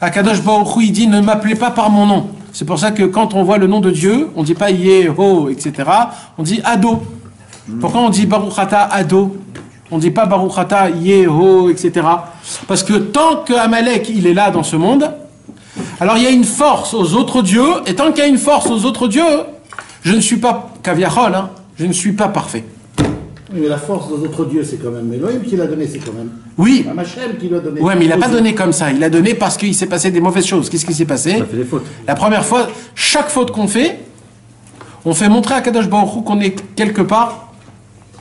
Akadosh Baruch Hu, il dit ne m'appelez pas par mon nom. C'est pour ça que quand on voit le nom de Dieu, on dit pas Yeho, etc. On dit Ado. Pourquoi on dit Baruch Ata Ado? On dit pas Baruch Ata Yeho, etc. Parce que tant que Amalek il est là dans ce monde, alors il y a une force aux autres dieux, et tant qu'il y a une force aux autres dieux, je ne suis pas Kaviachol, hein, je ne suis pas parfait. Mais la force des autres dieux, c'est quand même Elohim qui l'a donné, c'est quand même. Oui. Hachem qui l'a donné. Ouais, mais il n'a pas donné comme ça. Il a donné parce qu'il s'est passé des mauvaises choses. Qu'est-ce qui s'est passé? On a fait des fautes. La première fois, chaque faute qu'on fait, on fait montrer à Kadosh Baruch Hu qu'on est quelque part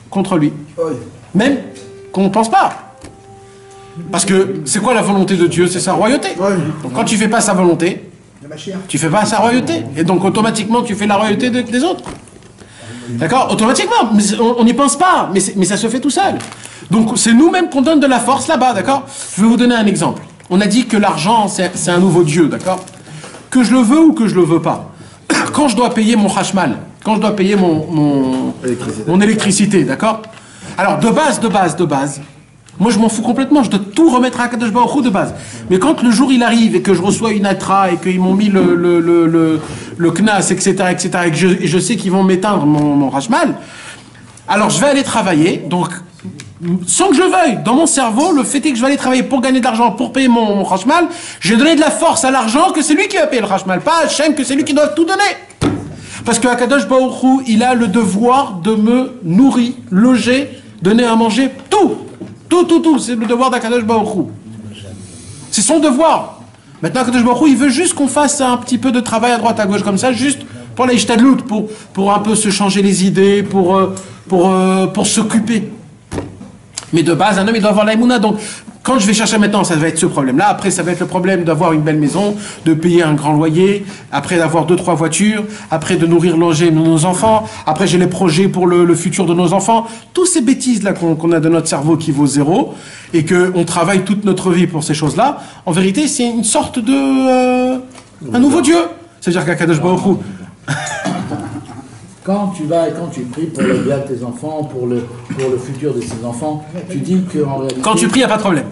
contre lui. Même qu'on ne pense pas. Parce que c'est quoi la volonté de Dieu? C'est sa royauté. Donc quand tu fais pas sa volonté, tu fais pas sa royauté. Et donc automatiquement, tu fais la royauté des autres. D'accord? Automatiquement, on n'y pense pas, mais ça se fait tout seul. Donc c'est nous-mêmes qu'on donne de la force là-bas, d'accord? Je vais vous donner un exemple. On a dit que l'argent, c'est un nouveau Dieu, d'accord? Que je le veux ou que je le veux pas. C'est-à-dire quand je dois payer mon hashmal, quand je dois payer mon électricité, d'accord? Alors de base, moi je m'en fous complètement, je dois tout remettre à Akadosh Baruch Hu de base. Mais quand le jour il arrive et que je reçois une atra et qu'ils m'ont mis le knas, etc., et que je sais qu'ils vont m'éteindre mon hashmal, alors je vais aller travailler, donc sans que je veuille, dans mon cerveau, le fait est que je vais aller travailler pour gagner de l'argent, pour payer mon hashmal, j'ai donné de la force à l'argent que c'est lui qui va payer le hashmal, pas à Hachem que c'est lui qui doit tout donner. Parce que Akadosh Baruch Hu, il a le devoir de me nourrir, loger, donner à manger, tout, c'est le devoir d'Akadosh Baruch Hu. C'est son devoir. Maintenant, Akadosh Baruch Hu, il veut juste qu'on fasse un petit peu de travail à droite, à gauche, comme ça, juste pour la ishtadlout, pour un peu se changer les idées, pour s'occuper. Mais de base, un homme, il doit avoir la émouna. Donc, quand je vais chercher maintenant, ça va être ce problème-là. Après, ça va être le problème d'avoir une belle maison, de payer un grand loyer, après d'avoir 2-3 voitures, après de nourrir, loger nos enfants, après j'ai les projets pour le futur de nos enfants. Toutes ces bêtises-là qu'on a de notre cerveau qui vaut zéro, et qu'on travaille toute notre vie pour ces choses-là, en vérité, c'est une sorte de... un nouveau Dieu. C'est-à-dire qu'Akadosh Baruch Hu... Quand tu vas et quand tu pries pour le bien de tes enfants, pour le futur de ces enfants, tu dis qu'en réalité... Quand tu pries, il n'y a pas de problème.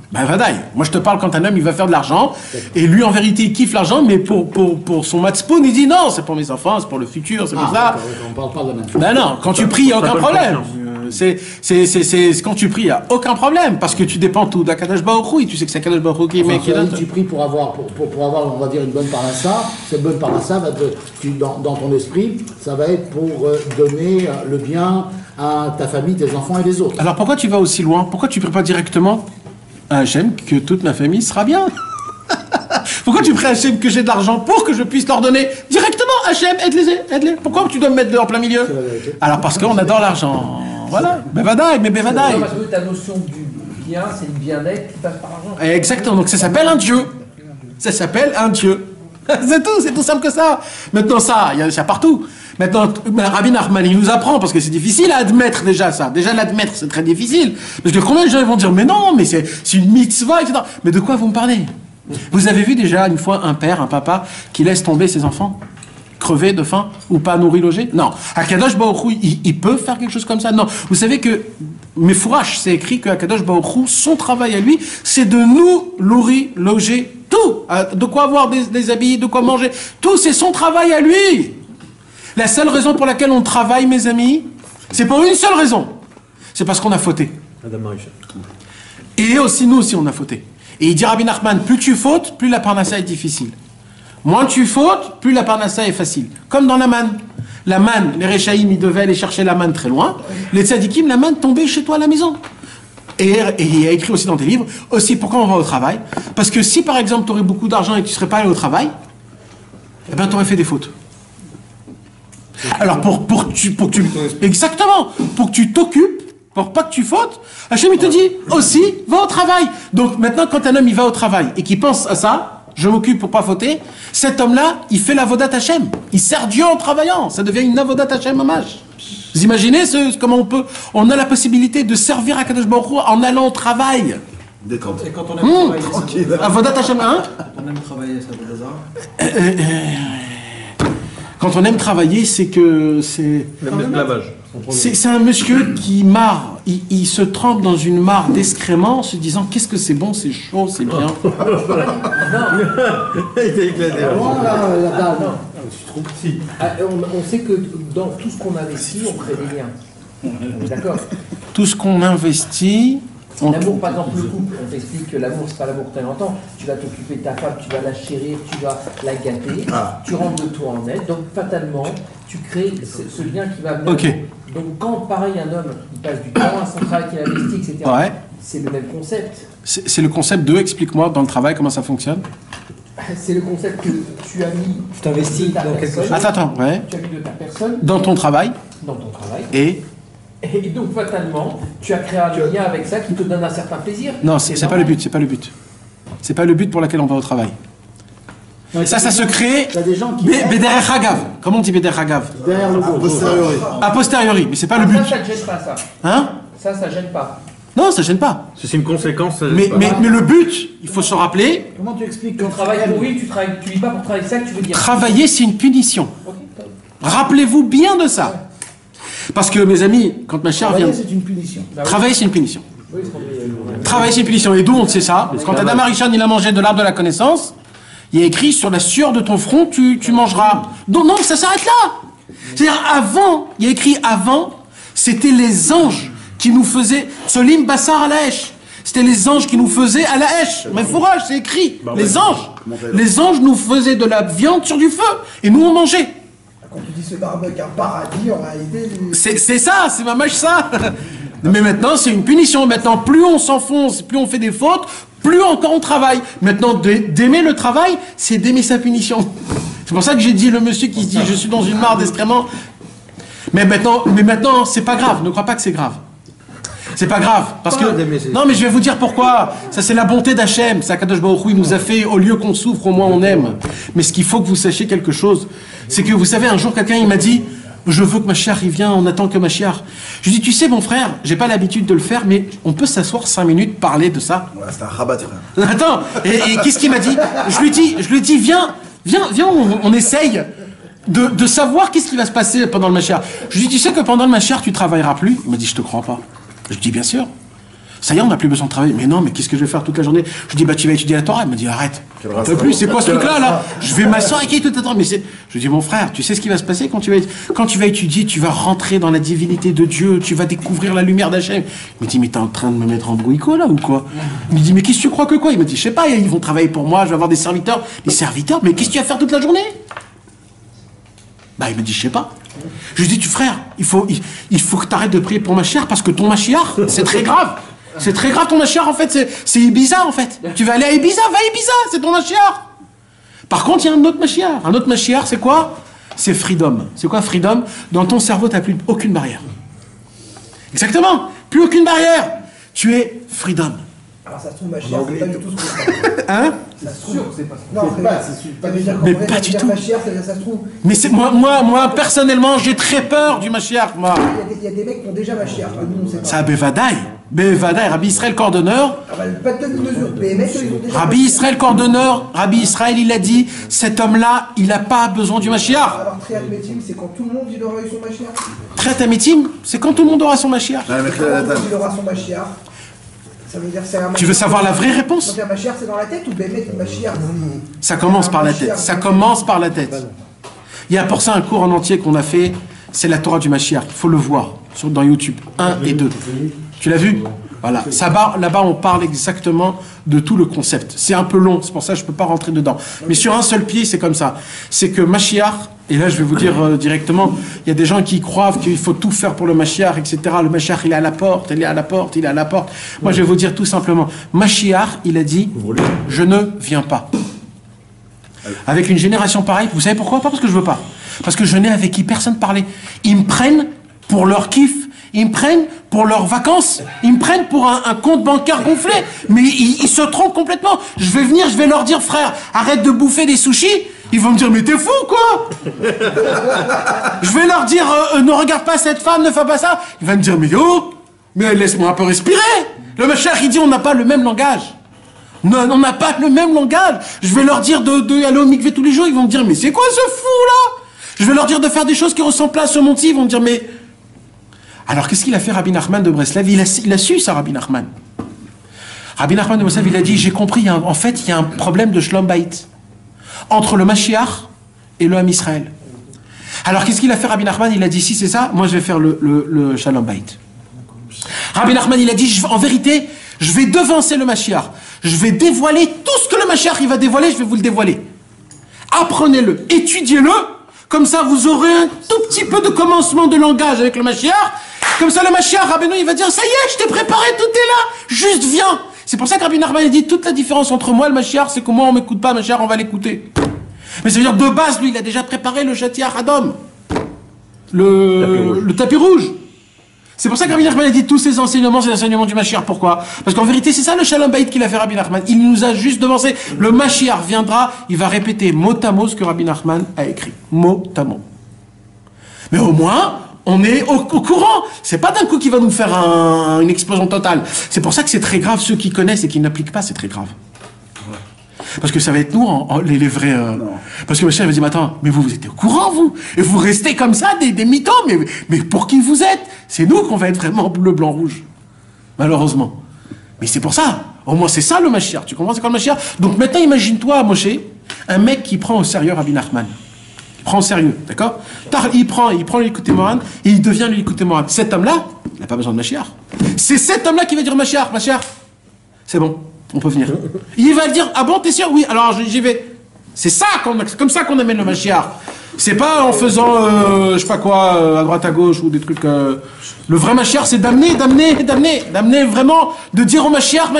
Ben vadaï. Moi je te parle quand un homme il va faire de l'argent et lui en vérité il kiffe l'argent mais pour son matzpoun il dit non c'est pour mes enfants, c'est pour le futur, c'est pour ça. On parle pas de la même chose. Ben non, quand tu pries il n'y a aucun problème. C'est quand tu pries il n'y a aucun problème parce que tu dépends tout d'Akadosh Baruch Hu et tu sais que c'est Akadosh Baruch Hu qui donne. Tu pries pour avoir on va dire une bonne parnassa. Cette bonne parnassa va dans ton esprit ça va être pour donner le bien à ta famille, tes enfants et les autres. Alors pourquoi tu vas aussi loin? Pourquoi tu ne pries pas directement à Hachem que toute ma famille sera bien? Pourquoi tu pries à Hachem que j'ai de l'argent pour que je puisse leur donner directement? Hachem, aide-les. Pourquoi tu dois me mettre en plein milieu? Alors parce qu'on adore l'argent. Voilà. Bevadaï. Non, parce que ta notion du bien, c'est le bien-être qui passe par l'argent. Exactement. Donc ça s'appelle un Dieu. Ça s'appelle un Dieu. C'est tout simple que ça. Maintenant ça, il y a partout. Maintenant, Rabbi Nachman, il nous apprend, parce que c'est difficile à admettre déjà ça. Déjà l'admettre, c'est très difficile. Parce que combien de gens vont dire, mais non, mais c'est une mitzvah, etc. Mais de quoi vous me parlez? Vous avez vu déjà une fois un père, un papa, qui laisse tomber ses enfants? Crever de faim? Ou pas nourrir, loger? Non. Akadosh Baruch Hu, il peut faire quelque chose comme ça? Non. Vous savez que, Mefourash, c'est écrit que Akadosh Baruch Hu, son travail à lui, c'est de nous nourrir, loger, tout. De quoi avoir des habits, de quoi manger. Tout, c'est son travail à lui. La seule raison pour laquelle on travaille, mes amis, c'est pour une seule raison. C'est parce qu'on a fauté. Et aussi, nous aussi, on a fauté. Et il dit Rabbi Nachman, plus tu fautes, plus la parnassa est difficile. Moins tu fautes, plus la parnassa est facile. Comme dans la manne. La manne, les Réchaïm, ils devaient aller chercher la manne très loin. Les tzadikim, la manne tombait chez toi à la maison. Et il y a écrit aussi dans tes livres, aussi pourquoi on va au travail. Parce que si par exemple tu aurais beaucoup d'argent et que tu ne serais pas allé au travail, eh ben tu aurais fait des fautes. Alors pour que tu exactement, pour que tu t'occupes, pour pas que tu fautes, Hachem il te dit aussi va au travail. Donc maintenant quand un homme il va au travail et qu'il pense à ça, je m'occupe pour pas fauter, cet homme-là il fait l'avodat Hachem, il sert Dieu en travaillant, ça devient une avodat Hachem mamash. Vous imaginez comment on a la possibilité de servir à Kadosh Baruch Hu en allant au travail. Détente. Et quand on aime travailler, tranquille. Avodat Hachem, hein? on aime travailler, ça veut dire ça. Quand on aime travailler, c'est que c'est... L'esclavage. C'est un monsieur qui marre, il se trempe dans une mare d'excréments en se disant qu'est-ce que c'est bon, c'est chaud, c'est bien. Il était éclaté. On sait que dans tout ce qu'on investit, on crée des liens. On est d'accord? Tout ce qu'on investit... L'amour, par exemple, le couple, on t'explique que l'amour, c'est pas l'amour que tu entends. Tu vas t'occuper de ta femme, tu vas la chérir, tu vas la gâter, tu rentres de toi en elle. Donc, fatalement, tu crées ce lien qui va venir. Ok. Donc, quand, pareil, un homme, il passe du temps à son travail, qu'il investit, etc., Ouais. c'est le même concept. C'est le concept de, explique-moi, dans le travail, comment ça fonctionne? C'est le concept que tu as mis. Tu t'investis de ta dans quelque personne, chose. Attends, ouais. Tu as mis de ta personne Dans ton travail, dans ton travail. et... Et donc, fatalement, tu as créé un lien avec ça qui te donne un certain plaisir. Non, c'est pas le but, c'est pas le but. C'est pas le but pour lequel on va au travail. Ça se crée... T'as des gens qui... Bederech Hagav. Comment on dit Bederech Hagav? Derrière le dos. Posteriori. A posteriori, mais c'est pas le but. Ça te gêne pas, ça. Hein? Ça gêne pas. Non, ça gêne pas. Si c'est une conséquence, ça Mais le but, il faut se rappeler, Comment tu expliques Tu travailles pour vivre, tu vis pas pour travailler, c'est ça que tu veux dire. travailler, c'est une punition. Ok. Rappelez-vous bien de ça. Parce que, mes amis, quand ma chère vient... Travailler, c'est une punition. Travailler, c'est une punition. Oui, c'est qu'on Travailler, c'est une punition. Et d'où on sait ça? Quand Adam Arishon, il a mangé de l'arbre de la connaissance, il y a écrit sur la sueur de ton front, tu mangeras. Donc non, ça s'arrête là. C'est-à-dire, avant, il y a écrit avant, c'était les anges qui nous faisaient Solim Bassar à la Hesh. C'était les anges qui nous faisaient à la Hesh. Mais fourrage, c'est écrit. Les anges. Les anges nous faisaient de la viande sur du feu. Et nous, on mangeait. Quand tu dis ce barbecue un paradis, en réalité. C'est ça, c'est ma mâche ça. Mais maintenant, c'est une punition. Maintenant, plus on s'enfonce, plus on fait des fautes, plus encore on travaille. Maintenant, d'aimer le travail, c'est d'aimer sa punition. C'est pour ça que j'ai dit le monsieur qui se dit je suis dans une mare d'excréments. Mais maintenant, c'est pas grave. Ne crois pas que c'est grave. C'est pas grave. Parce que. Non, mais je vais vous dire pourquoi. Ça, c'est la bonté d'Hachem. C'est Akadosh Baruch Hu, il nous a fait, au lieu qu'on souffre, au moins on aime. Mais ce qu'il faut que vous sachiez quelque chose, c'est que vous savez, un jour, quelqu'un, il m'a dit je veux que Mashiach, il vient, on attend que Mashiach. Je lui dis, tu sais, mon frère, j'ai pas l'habitude de le faire, mais on peut s'asseoir 5 minutes, parler de ça. Voilà, c'est un rabat, frère. Attends, et qu'est-ce qu'il m'a dit? Je lui dis, viens, on essaye de savoir qu'est-ce qui va se passer pendant le Mashiach. Je lui dis, tu sais que pendant le Mashiach, tu travailleras plus? Il m'a dit, je te crois pas. Je lui dis, bien sûr. Ça y est, on n'a plus besoin de travailler. Mais non, mais qu'est-ce que je vais faire toute la journée? Je lui dis, bah tu vas étudier la Torah. Il m'a dit, arrête. Un peu plus, c'est quoi ce truc-là, là? Je vais m'asseoir et tout attends. Mais c'est. Je lui dis, mon frère, tu sais ce qui va se passer quand tu vas étudier, tu vas rentrer dans la divinité de Dieu, tu vas découvrir la lumière d'Hachem. Il me dit, mais t'es en train de me mettre en brouillot, là, ou quoi? Il me dit, mais qu'est-ce que tu crois que quoi? Il me dit, je sais pas, ils vont travailler pour moi, je vais avoir des serviteurs. Des serviteurs? Mais qu'est-ce que tu vas faire toute la journée? Bah, il me dit, je sais pas. Je lui dis, frère, il faut que tu arrêtes de prier pour Mashiach parce que ton Mashiach, c'est très grave. C'est très grave ton Mashiach, en fait, c'est Ibiza, en fait. Tu vas aller à Ibiza, va à Ibiza, c'est ton Mashiach. Par contre, il y a un autre Mashiach. Un autre Mashiach, c'est quoi? C'est freedom. C'est quoi freedom? Dans ton cerveau, tu n'as plus aucune barrière. Exactement. Plus aucune barrière. Tu es freedom. Alors ça se trouve, Mashiach, c'est pas du tout ce qu'on Hein? Ça se trouve. c'est pas ça. Non, ça veut dire qu'en Mais vrai, pas ça veut du dire tout. Mashiach, ça se trouve. Mais c'est moi, personnellement, j'ai très peur du Mashiach, moi. Il y a des mecs qui ont déjà Mashiach, que nous on sait pas. Ça, Bevadaï, Rabbi Israël Cordonneur. Ah bah, pas de mesure. Mais les mecs, ils ont déjà. Rabbi Israël Cordonneur, Rabbi Israël, il a dit, cet homme-là, il n'a pas besoin du Mashiach. Alors, Triat Metim, c'est quand tout le monde il aura eu son Mashiach. Traite à Métim, c'est quand tout le monde aura son Mashiach. Ah, mais Tout le monde attends. il aura son Mashiach. Ça veut dire que c'est un Tu veux savoir la vraie réponse? Donc un Mashiach c'est dans la tête ou Bémet Mashiach? Ça commence par la tête. Ça commence par la tête. Il y a pour ça un cours en entier qu'on a fait, c'est la Torah du Mashiach. Il faut le voir dans YouTube. 1 et 2. Tu l'as vu? Voilà. Là-bas, on parle exactement de tout le concept. C'est un peu long, c'est pour ça que je ne peux pas rentrer dedans. Mais sur un seul pied, c'est comme ça. C'est que Mashiach, et là je vais vous dire directement, il y a des gens qui croient qu'il faut tout faire pour le Mashiach, etc. Le Mashiach, il est à la porte, il est à la porte, il est à la porte. Moi, je vais vous dire tout simplement, Mashiach, il a dit, je ne viens pas. Avec une génération pareille, vous savez pourquoi? Pas parce que je veux pas. Parce que je n'ai avec qui personne parlait. Ils me prennent pour leur kiff. Ils me prennent pour leurs vacances. Ils me prennent pour un compte bancaire gonflé. Mais ils se trompent complètement. Je vais venir, je vais leur dire, frère, arrête de bouffer des sushis. Ils vont me dire, mais t'es fou, quoi. Je vais leur dire, ne regarde pas cette femme, ne fais pas ça. Il va me dire, mais oh, mais laisse-moi un peu respirer. Le Mashiach, il dit, on n'a pas le même langage. Non, on n'a pas le même langage. Je vais leur dire de aller au mikvé tous les jours. Ils vont me dire, mais c'est quoi ce fou, là? Je vais leur dire de faire des choses qui ressemblent pas à ce monti. Ils vont me dire, mais... Alors, qu'est-ce qu'il a fait Rabbi Nachman de Breslev? Il a su ça, Rabbi Nachman. Rabbi Nachman de Breslev, il a dit, j'ai compris, en fait, il y a un problème de Shlom Bayit entre le Mashiach et le Ham Israël. Alors, qu'est-ce qu'il a fait Rabbi Nachman? Il a dit, si c'est ça, moi je vais faire le Shalom Bayit. Rabbi Nachman, il a dit, en vérité, je vais devancer le Mashiach. Je vais dévoiler tout ce que le Mashiach il va dévoiler, je vais vous le dévoiler. Apprenez-le, étudiez-le, comme ça vous aurez un tout petit peu de commencement de langage avec le Mashiach. Comme ça, le Mashiach, Rabbeinu, il va dire, ça y est, je t'ai préparé, tout est là, juste viens. C'est pour ça que Rabbi Nachman a dit, toute la différence entre moi et le Mashiach, c'est que moi, on m'écoute pas, le Mashiach, on va l'écouter. Mais ça veut dire, de base, lui, il a déjà préparé le Shatiach Adom, le tapis rouge. C'est pour ça que Rabbi Nachman a dit, tous ces enseignements, c'est l'enseignement du Mashiach. Pourquoi? Parce qu'en vérité, c'est ça le Shalom Bayit qu'il a fait Rabbi Nachman. Il nous a juste devancé. Le Mashiach viendra, il va répéter mot à mot ce que Rabbi Nachman a écrit. Mot à mot. Mais au moins, On est au courant. C'est pas d'un coup qu'il va nous faire une explosion totale. C'est pour ça que c'est très grave. Ceux qui connaissent et qui n'appliquent pas, c'est très grave. Parce que ça va être nous, les vrais... Parce que le chef va dire, mais attends, mais vous êtes au courant, vous? Et vous restez comme ça, des mythos, mais pour qui vous êtes? C'est nous qu'on va être vraiment bleu, blanc, rouge. Malheureusement. Mais c'est pour ça. Au moins, c'est ça le Mashiach. Tu comprends, c'est quoi le Mashiach? Donc maintenant, imagine-toi, Moshe, un mec qui prend au sérieux Rabbi Nachman. Il prend au sérieux, d'accord? Il prend l'écouté Moran et il devient l'écouté Moran. Cet homme-là, il n'a pas besoin de Mashiach. C'est cet homme-là qui va dire Mashiach, c'est bon. On peut venir. Il va dire, ah bon, t'es sûr? Oui, alors j'y vais. C'est ça, comme ça qu'on amène le Mashiach. C'est pas en faisant, je sais pas quoi, à droite, à gauche, ou des trucs... Le vrai Mashiach, c'est d'amener vraiment, de dire au Mashiach,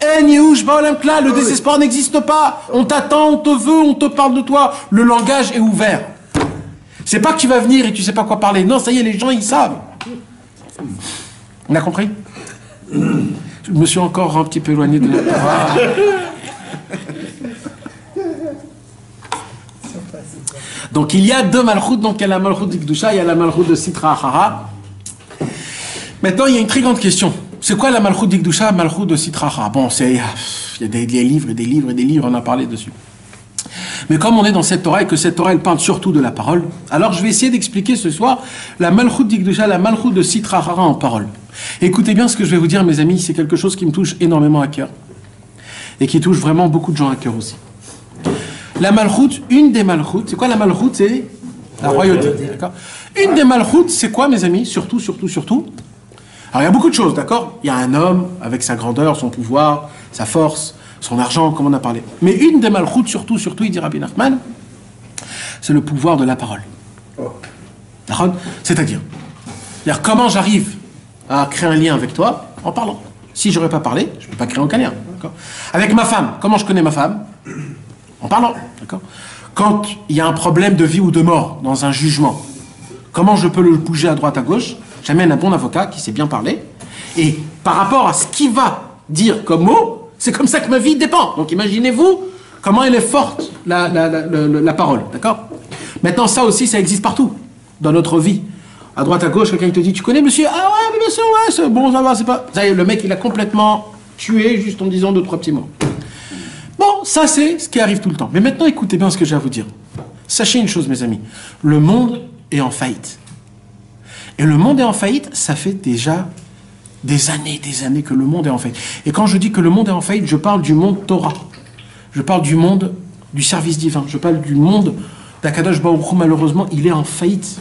le désespoir n'existe pas. On t'attend, on te veut, on te parle de toi. Le langage est ouvert. C'est pas que tu vas venir et tu sais pas quoi parler. Non, ça y est, les gens, ils savent. On a compris? Je me suis encore un petit peu éloigné de la Torah. Donc il y a deux malchoutes, donc il y a la malchoute d'Ikdusha, il y a la malchoute de Sitra Achara. Maintenant, il y a une très grande question. C'est quoi la malchoute d'Ikdusha, malchoute de Sitra Achara? Bon, il y a des livres et des livres et des livres, on a parlé dessus. Mais comme on est dans cette Torah et que cette Torah, elle parle surtout de la parole, alors je vais essayer d'expliquer ce soir la malchoute d'Ikdusha, la malchoute de Sitra Achara en parole. Écoutez bien ce que je vais vous dire, mes amis, c'est quelque chose qui me touche énormément à cœur. Et qui touche vraiment beaucoup de gens à cœur aussi. La malchoute, une des malchoutes, c'est quoi la malchoute? C'est la royauté, d'accord? Une des malchoutes, c'est quoi, mes amis? Surtout. Alors, il y a beaucoup de choses, d'accord? Il y a un homme avec sa grandeur, son pouvoir, sa force, son argent, comme on a parlé. Mais une des malchoutes, surtout, il dit Rabbi Nachman, c'est le pouvoir de la parole. D'accord? C'est-à-dire comment j'arrive à créer un lien avec toi? En parlant. Si je n'aurais pas parlé, je ne peux pas créer aucun lien. D'accord? Avec ma femme, comment je connais ma femme? En parlant. D'accord? Quand il y a un problème de vie ou de mort dans un jugement, comment je peux le bouger à droite, à gauche? J'amène un bon avocat qui sait bien parler. Et par rapport à ce qu'il va dire comme mot, c'est comme ça que ma vie dépend. Donc imaginez-vous comment elle est forte, la parole. D'accord? Maintenant, ça aussi, ça existe partout dans notre vie. À droite, à gauche, quelqu'un te dit, tu connais monsieur? Ah ouais, bien sûr, ouais, c'est bon, ça va, c'est pas... Ça y est, le mec, il a complètement tué juste en disant 2-3 petits mots. Bon, ça c'est ce qui arrive tout le temps. Mais maintenant, écoutez bien ce que j'ai à vous dire. Sachez une chose, mes amis. Le monde est en faillite. Et le monde est en faillite, ça fait déjà des années que le monde est en faillite. Et quand je dis que le monde est en faillite, je parle du monde Torah. Je parle du monde du service divin. Je parle du monde d'Akadosh Baruch Hu. Malheureusement, il est en faillite.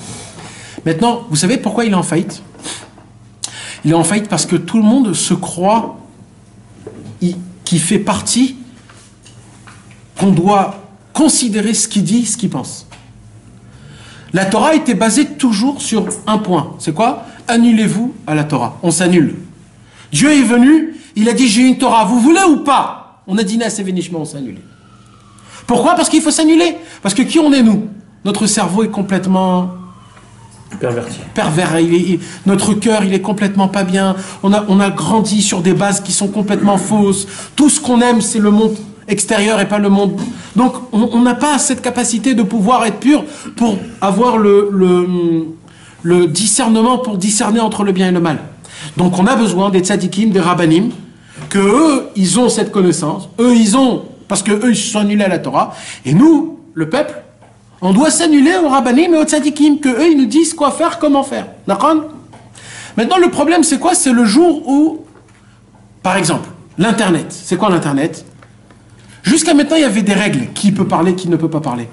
Maintenant, vous savez pourquoi il est en faillite? Il est en faillite parce que tout le monde se croit qui fait partie, qu'on doit considérer ce qu'il dit, ce qu'il pense. La Torah était basée toujours sur un point. C'est quoi? Annulez-vous à la Torah. On s'annule. Dieu est venu, il a dit j'ai une Torah, vous voulez ou pas? On a dit Naaseh Venishma, on s'est annulé. Pourquoi? Parce qu'il faut s'annuler. Parce que qui on est nous? Notre cerveau est complètement... perverti. Pervers, notre cœur, il est complètement pas bien. On a grandi sur des bases qui sont complètement fausses. Tout ce qu'on aime, c'est le monde extérieur et pas le monde. Donc, on n'a pas cette capacité de pouvoir être pur pour avoir le discernement, pour discerner entre le bien et le mal. Donc, on a besoin des tzadikim, des rabbanim, que eux, ils ont cette connaissance. Eux, parce que eux, ils se sont annulés à la Torah. Et nous, le peuple, on doit s'annuler aux rabbanim et aux tzadikim, que eux, ils nous disent quoi faire, comment faire. D'accord? Maintenant, le problème, c'est quoi? C'est le jour où, par exemple, l'Internet. C'est quoi l'Internet? Jusqu'à maintenant, il y avait des règles. Qui peut parler, qui ne peut pas parler.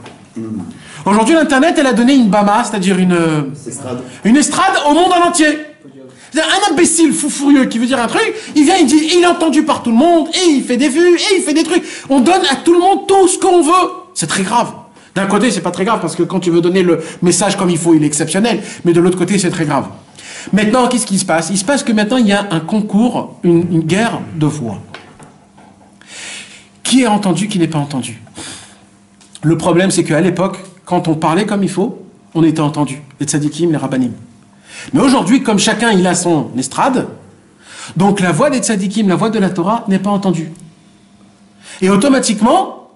Aujourd'hui, l'Internet, elle a donné une bama, c'est-à-dire une estrade au monde en entier. Un imbécile fou furieux qui veut dire un truc, il vient, il dit, il est entendu par tout le monde, et il fait des vues, et il fait des trucs. On donne à tout le monde tout ce qu'on veut. C'est très grave. D'un côté, c'est pas très grave, parce que quand tu veux donner le message comme il faut, il est exceptionnel. Mais de l'autre côté, c'est très grave. Maintenant, qu'est-ce qui se passe? Il se passe que maintenant, il y a un concours, une guerre de voix. Qui est entendu, qui n'est pas entendu? Le problème, c'est qu'à l'époque, quand on parlait comme il faut, on était entendu. Les tzadikim, les rabbanim. Mais aujourd'hui, comme chacun il a son estrade, donc la voix des tzadikim, la voix de la Torah n'est pas entendue. Et automatiquement,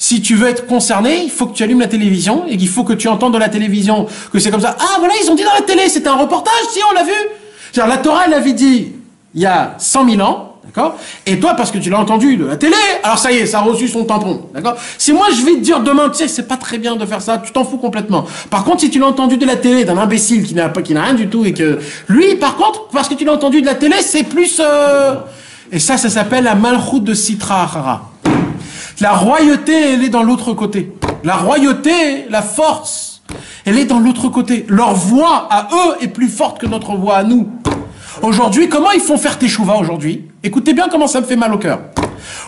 si tu veux être concerné, il faut que tu allumes la télévision et qu'il faut que tu entendes de la télévision que c'est comme ça. Ah, voilà, ils ont dit dans la télé, c'était un reportage, si, on l'a vu. Genre, la Torah, elle avait dit, il y a 100 000 ans, d'accord? Et toi, parce que tu l'as entendu de la télé, alors ça y est, ça a reçu son tampon, d'accord? Si moi, je vais te dire demain, tu sais, c'est pas très bien de faire ça, tu t'en fous complètement. Par contre, si tu l'as entendu de la télé d'un imbécile qui n'a rien du tout et que, lui, par contre, parce que tu l'as entendu de la télé, c'est plus, Et ça s'appelle la malchoute de Sitra Achara. La royauté, elle est dans l'autre côté. La royauté, la force, elle est dans l'autre côté. Leur voix à eux est plus forte que notre voix à nous. Aujourd'hui, comment ils font faire teshuva aujourd'hui? Écoutez bien comment ça me fait mal au cœur.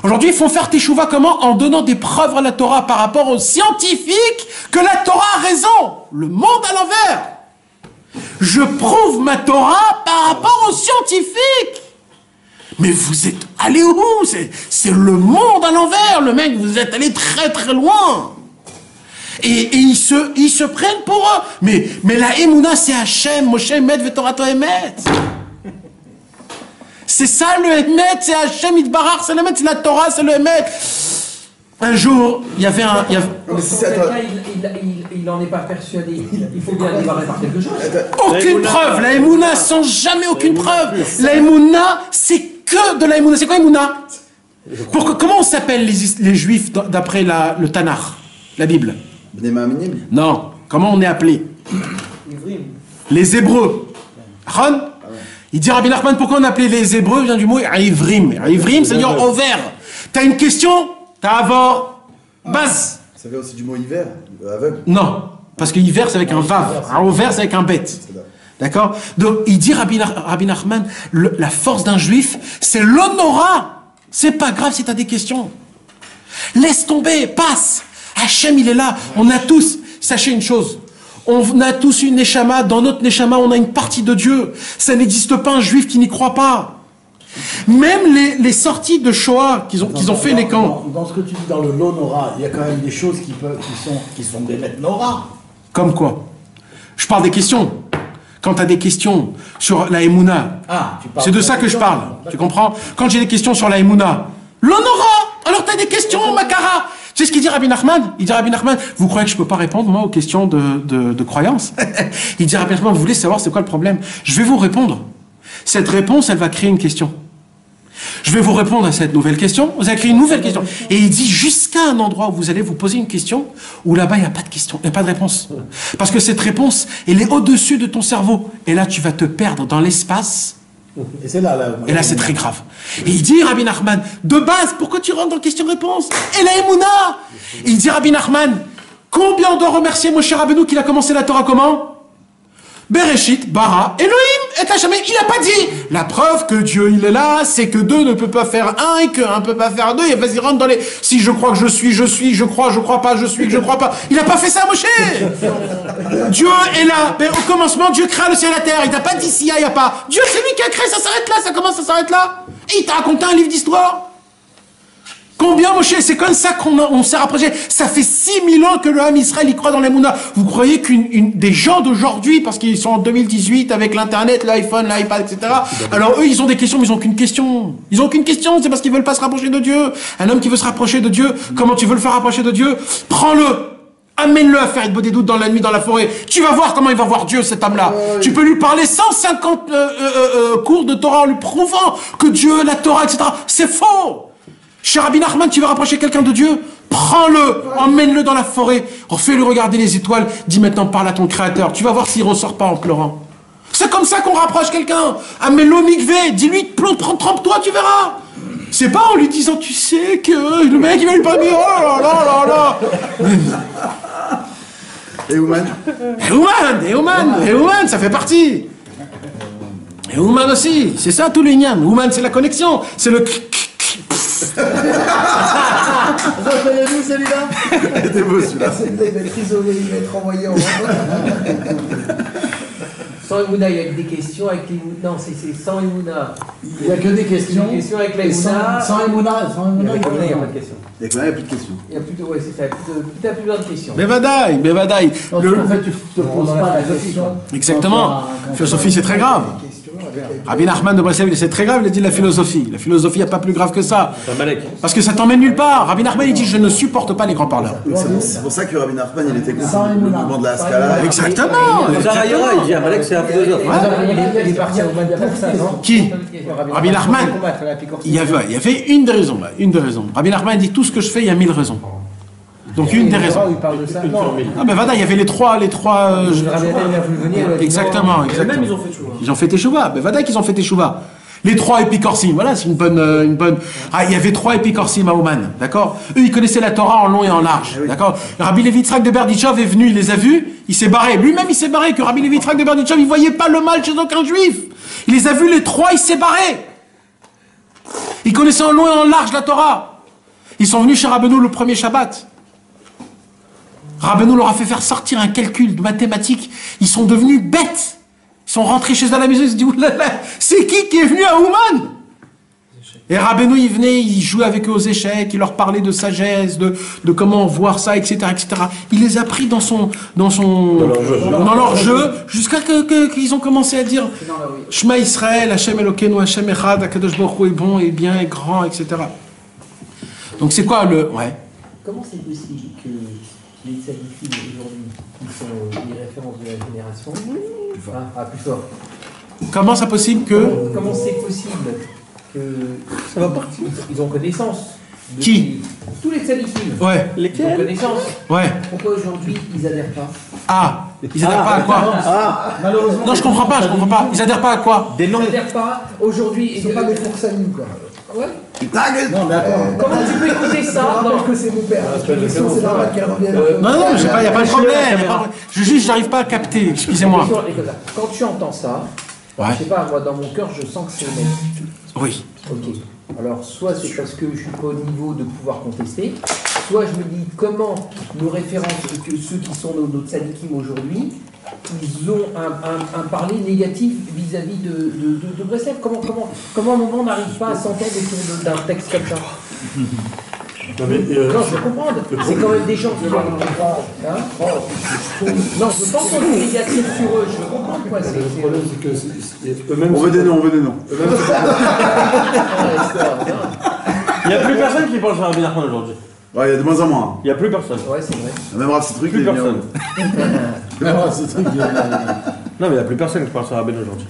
Aujourd'hui, ils font faire teshuva comment? En donnant des preuves à la Torah par rapport aux scientifiques que la Torah a raison. Le monde à l'envers. Je prouve ma Torah par rapport aux scientifiques. Mais vous êtes allé où? C'est le monde à l'envers, le mec, vous êtes allé très très loin. Et ils se prennent pour eux. Mais la Emouna, c'est Hachem, Moshe Emet, Vetorato Emet. C'est ça le Emet, c'est Hachem, Itbarach, c'est l'Emet, c'est la Torah, c'est le Emet. Un jour, il y avait un... Mais si quelqu'un, il n'en est pas persuadé, il faut bien démarrer par quelque chose. Aucune preuve, la Emouna, sans jamais aucune preuve. La Emouna, c'est que de la Emouna. C'est quoi Emouna? Comment on s'appelle les Juifs d'après le Tanakh, la Bible? Non. Comment on est appelé? Les Hébreux. Ron? Il dit Rabbi Nachman, pourquoi on appelait les Hébreux? Vient du mot Ivrim. Ivrim, c'est dire ouvert. T'as une question? T'as avor. Bas. Ça vient aussi du mot hiver, aveugle. Non. Parce que hiver, c'est avec un vav. Ouvert, c'est avec un bête. D'accord? Donc, il dit Rabbi Nachman, la force d'un juif, c'est l'honorat. C'est pas grave si t'as des questions. Laisse tomber, passe. Hachem, il est là. On a tous, sachez une chose, on a tous une neshama. Dans notre neshama, on a une partie de Dieu. Ça n'existe pas un juif qui n'y croit pas. Même les sorties de Shoah qu'ils ont fait les camps. Dans ce que tu dis dans le l'honorat, il y a quand même des choses qui sont des maîtres Nora. Comme quoi? Je parle des questions. Quand tu as des questions sur la Emouna, c'est de ça que je parle. Tu comprends? Quand j'ai des questions sur la Emouna, l'honorat. Alors tu as des questions, Makara. Tu sais ce qu'il dit Rabbi Nachman? Il dit Rabbi Nachman, vous croyez que je peux pas répondre moi aux questions de croyance? Il dit Rabbi Nachman, vous voulez savoir c'est quoi le problème? Je vais vous répondre. Cette réponse, elle va créer une question. Je vais vous répondre à cette nouvelle question. Vous allez créer une nouvelle question. Et il dit jusqu'à un endroit où vous allez vous poser une question où là-bas il n'y a pas de question, il n'y a pas de réponse. Parce que cette réponse, elle est au-dessus de ton cerveau. Et là, tu vas te perdre dans l'espace. Et là, c'est très grave. Et il dit, Rabbi Nachman, de base, pourquoi tu rentres dans question-réponse? Et la Emouna. Il dit, Rabbi Nachman, combien on doit remercier Moshe Rabbeinu qu'il a commencé la Torah comment? Bereshit, Bara, Elohim, et Hachem. Il n'a pas dit. La preuve que Dieu, il est là, c'est que 2 ne peut pas faire 1 et que 1 ne peut pas faire 2. Et vas-y, rentre dans les... Si je crois que je suis, je crois pas, je suis, que je crois pas. Il n'a pas fait ça, Moshe. Dieu est là. Mais au commencement, Dieu créa le ciel et la terre. Il t'a pas dit s'il y a pas. Dieu, c'est lui qui a créé, ça s'arrête là, ça commence, ça s'arrête là. Et il t'a raconté un livre d'histoire. Combien, Moshe? C'est comme ça qu'on s'est rapproché. Ça fait 6000 ans que le Ham Israël y croit dans les Mouna. Vous croyez des gens d'aujourd'hui, parce qu'ils sont en 2018 avec l'internet, l'iPhone, l'iPad, etc. Alors eux, ils ont des questions, mais ils n'ont aucune question. Ils n'ont aucune question, c'est parce qu'ils veulent pas se rapprocher de Dieu. Un homme qui veut se rapprocher de Dieu, comment tu veux le faire rapprocher de Dieu? Prends-le. Amène-le à faire des doutes dans la nuit, dans la forêt. Tu vas voir comment il va voir Dieu, cet homme-là. Tu peux lui parler 150 cours de Torah en lui prouvant que Dieu, la Torah, etc. C'est faux. Cher Rabbi Nachman, tu veux rapprocher quelqu'un de Dieu? Prends-le, emmène-le dans la forêt, fais-le regarder les étoiles, dis maintenant parle à ton Créateur. Tu vas voir s'il ne ressort pas en pleurant. C'est comme ça qu'on rapproche quelqu'un. Amène-le au mikvé, dis-lui, trempe-toi, tu verras. C'est pas en lui disant, tu sais que le mec il va lui pas dire, oh là là là là. Et Ouman? Et Ouman, ça fait partie. Et Ouman aussi, c'est ça tout l'union. Ouman, c'est la connexion, c'est le... Reconnaissez-vous celui-là? C'était beau celui-là. Il va être isolé, il va être envoyé en Sans Emouna, il y a que des questions avec les... Non, c'est sans Emouna. Il n'y a que des questions. Des questions avec la Emouna. Sans Emouna, il n'y a Avec Emouna, il n'y a pas de questions. Et quand même, il n'y a plus de questions. Il y a plus de... Ouais, c'est ça. Tu n'as plus besoin de questions. Mais badaï. En fait, tu ne te poses pas la question. Exactement. Philosophie, c'est très grave. Rabbi Nachman de Breslev, c'est très grave, il a dit la philosophie. La philosophie, il n'y a pas plus grave que ça. C'est un Malek. Parce que ça t'emmène nulle part. Rabbi Nachman, il dit, je ne supporte pas les grands parleurs. C'est pour ça que Rabbi Nachman, il était contre le mouvement de la Haskalah. Exactement. Zahara, il dit un Malek, c'est un philosophe. Il est parti au Oman pour ça, non? Qui? Rabbi Nachman. Il y avait une des raisons, là, une des raisons. Rabbi Nachman dit, tout ce que je fais, il y a 1000 raisons. Donc une des raisons. Il parle de ça. Non. Ah ben voilà, il y avait les trois. Exactement, exactement. Même ils ont fait chouva. Ils ont fait Teshuvah. Ben voilà qu'ils ont fait Teshuvah. Les 3 épicorsim, voilà, c'est une bonne. Ah, il y avait 3 épicorsim à Oman, d'accord. Eux, ils connaissaient la Torah en long et en large, d'accord. Rabbi Levi Yitzhak de Berdichov est venu, il les a vus, il s'est barré. Lui-même, il s'est barré. Que Rabbi Levi Yitzhak de Berdichov, il voyait pas le mal chez aucun juif. Il les a vus les 3, il s'est barré. Ils connaissaient en long et en large la Torah. Ils sont venus chez Rabbeinu le premier Shabbat. Rabbeinu leur a fait faire sortir un calcul de mathématiques. Ils sont devenus bêtes. Ils sont rentrés chez eux à la maison. Ils se disent, oulala, c'est qui est venu à Ouman? Et Rabbeinu, il venait, il jouait avec eux aux échecs, il leur parlait de sagesse, de comment voir ça, etc., etc. Il les a pris dans leur jeu, jusqu'à qu'ils ont commencé à dire Shema Israël, Hashem Elokeinu, Hashem Echad, Akadosh Baruch Hu est bon, est bien, est grand, etc. Donc c'est quoi le... Ouais. Comment c'est possible que les tzadikim aujourd'hui, qui sont les références de la génération, plus fort. Comment c'est possible que... Comment c'est possible que ça va partir. Ils ont connaissance. Qui? Tous les tzadikim. Ouais. Ils ont connaissance. Ouais. Pourquoi aujourd'hui ils adhèrent pas? Ah, ils adhèrent pas à quoi? Malheureusement. Non, je comprends pas. Ils adhèrent pas à quoi? Ils adhèrent pas aujourd'hui. Ils sont pas des forçanis, quoi. Ouais. Non, d'accord. Comment tu peux écouter ça? Non, que c'est mon père. C'est normal qu'elle revienne. Non, il n'y a pas de problème. J'arrive pas à capter, excusez-moi. Quand tu entends ça, Ouais. je sais pas, moi dans mon cœur, je sens que c'est honnête. Oui. Ok. Alors, soit c'est parce que je suis pas au niveau de pouvoir contester, soit je me dis comment nos références, que ceux qui sont nos tzadikim aujourd'hui, ils ont un parler négatif vis-à-vis de Breslev. Comment à un moment on n'arrive pas à s'entendre autour d'un texte comme ça? Non, mais, Non, je peux comprendre. C'est quand même des gens qui doivent comprendre. Hein? Non, je pense qu'on est négatif sur eux. Je veux comprendre quoi. le problème, c'est que eux-mêmes. On veut des noms, on veut des noms. Il n'y a plus personne qui parle sur Rabbi Nachman aujourd'hui. Ouais, il y a de moins en moins. Il n'y a plus personne. Ouais, c'est vrai. Même Rav ce truc, Plus il est venu. personne. Ah, ce truc, Non, mais il n'y a plus personne qui parle sur Rabbi aujourd'hui.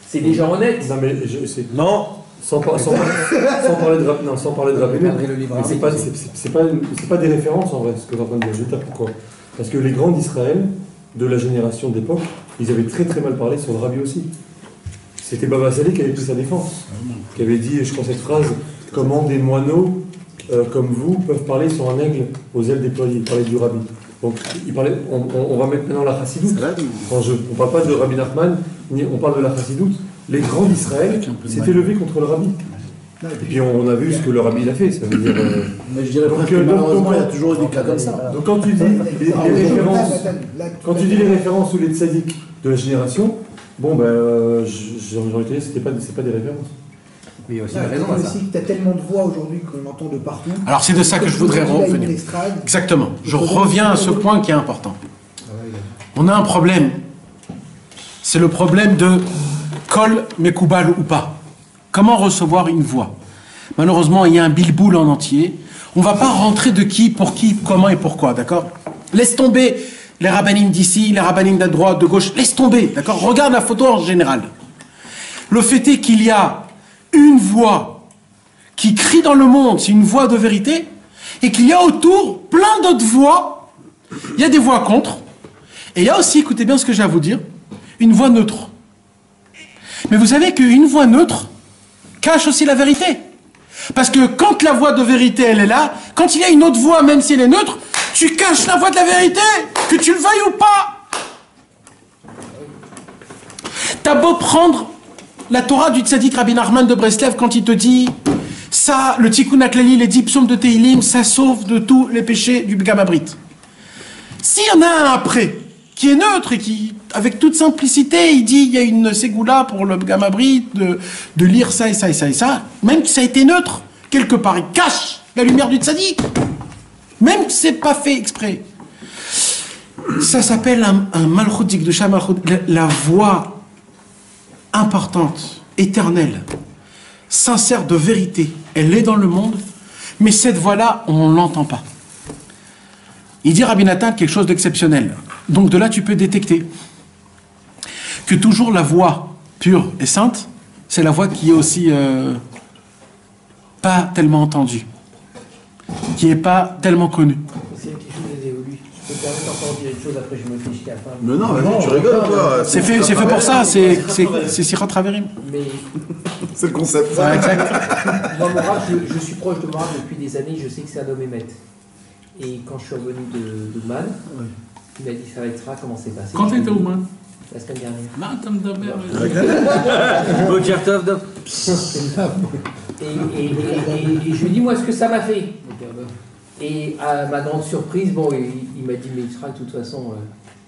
C'est des gens honnêtes. Non, mais non, sans parler de Rabbi mais c'est pas des références en vrai, ce que tu es en train de dire. Je vais te dire pourquoi. Parce que les grands d'Israël, de la génération d'époque, ils avaient très très mal parlé sur le Rabbi aussi. C'était Baba Salé qui avait pris sa défense, qui avait dit, je crois cette phrase, comment des moineaux comme vous peuvent parler sur un aigle aux ailes déployées. Il parlait du Rabbi. Donc il parlait, on va mettre maintenant la chassidoute en jeu. On ne parle pas de Rabbi Nachman, on parle de la chassidoute. Les grands d'Israël s'étaient levés contre le Rabbi. Et puis on a vu ce que le Rabbi a fait, ça veut dire... Mais je dirais pas que malheureusement il y a toujours eu des cas comme ça. Donc quand tu dis les références, quand tu dis les références ou les tzadiks de la génération, bon ben j'ai envie de dire c'est pas des références. Mais il y a aussi Il y a aussi que tu as tellement de voix aujourd'hui qu'on entend de partout. Alors c'est de ça que je voudrais revenir. Exactement. Je reviens à ce point qui est important. On a un problème. C'est le problème de Kol Mekoubal ou pas. Comment recevoir une voix? Malheureusement, il y a un bilboul en entier. On ne va pas rentrer de qui, comment et pourquoi, d'accord? Laisse tomber les rabbinim d'ici, les rabbinim de droite, de gauche. Laisse tomber, d'accord? Regarde la photo en général. Le fait est qu'il y a une voix qui crie dans le monde, c'est une voix de vérité, et qu'il y a autour plein d'autres voix. Il y a des voix contre, et il y a aussi, écoutez bien ce que j'ai à vous dire, une voix neutre. Mais vous savez qu'une voix neutre cache aussi la vérité. Parce que quand la voix de vérité, elle est là, quand il y a une autre voix, même si elle est neutre, tu caches la voix de la vérité, que tu le veuilles ou pas. T'as beau prendre la Torah du tzaddik Rabbi Nachman de Breslev quand il te dit ça, le Tikkun HaKlali, les 10 psaumes de Tehilim, ça sauve de tous les péchés du Gamabrit. S'il y en a un après, qui est neutre et qui, avec toute simplicité, il dit il y a une ségoula pour le Gamabrit de lire ça et ça et ça et ça, même si ça a été neutre, quelque part, il cache la lumière du tzaddik, même si c'est pas fait exprès. Ça s'appelle un malchut d'Ikdusha, la voix importante, éternelle, sincère de vérité. Elle est dans le monde, mais cette voix-là, on ne l'entend pas. Il dit Rabbi Nathan quelque chose d'exceptionnel. Donc de là, tu peux détecter que toujours la voix pure et sainte, c'est la voix qui est aussi pas tellement entendue, qui n'est pas tellement connue. C'est quelque chose d'évolué. Je peux te permettre encore de dire une chose, après je me réfléchis à la fin. Mais non, vas-y, tu rigoles quoi. C'est fait pour ça, c'est Sirat Raverim. Mais C'est le concept. Ouais, exact. moi, Mourad, je suis proche de Mourad depuis des années, je sais que c'est un homme émet. Et quand je suis revenu de Man, il m'a dit ça va être ça, comment c'est passé. Quand tu étais au moins La semaine dernière. Et je lui dis, moi, ce que ça m'a fait. Et à ma grande surprise, bon, il m'a dit, mais Israël, de toute façon,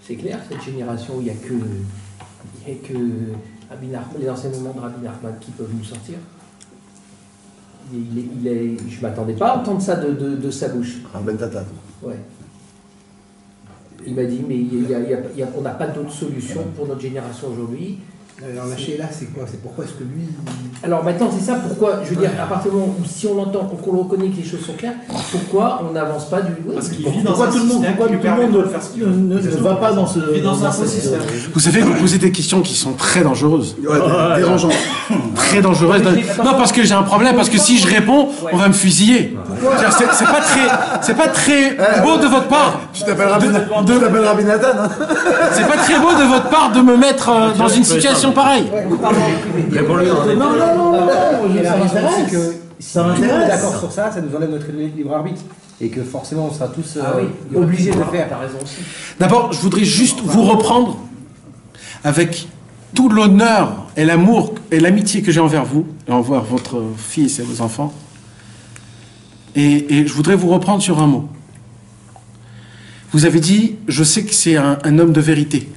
c'est clair, cette génération, il n'y a que les enseignements de Rabbi Nachman qui peuvent nous sortir. Je ne m'attendais pas à entendre ça de sa bouche. Ben Tata. Ouais. Il m'a dit, mais on n'a pas d'autre solution pour notre génération aujourd'hui. Alors la Sheila, c'est quoi? C'est pourquoi est-ce que lui... Alors maintenant, c'est ça, pourquoi, je veux dire, à partir du moment où si on entend, qu'on le reconnaît que les choses sont claires, pourquoi on n'avance pas du... Parce qu'il vit dans un système qui permet de faire ce qu'il veut. Ne va pas dans ce système. Vous savez, vous posez des questions qui sont très dangereuses. Ouais, dérangeant. Très dangereuses. Non, parce que j'ai un problème, parce que si je réponds, on va me fusiller. C'est pas très beau de votre part. Tu t'appelles Rabbi Nathan, hein. C'est pas très beau de votre part de me mettre dans une situation pareille. Non, il a raison, c'est que si tout le monde est d'accord sur ça, ça nous enlève notre libre arbitre. Et que forcément, on sera tous obligés de le faire. T'as raison aussi. D'abord, je voudrais juste vous reprendre avec tout l'honneur et l'amour et l'amitié que j'ai envers vous, et envers votre fils et vos enfants. Et je voudrais vous reprendre sur un mot. Vous avez dit, je sais que c'est un homme de vérité.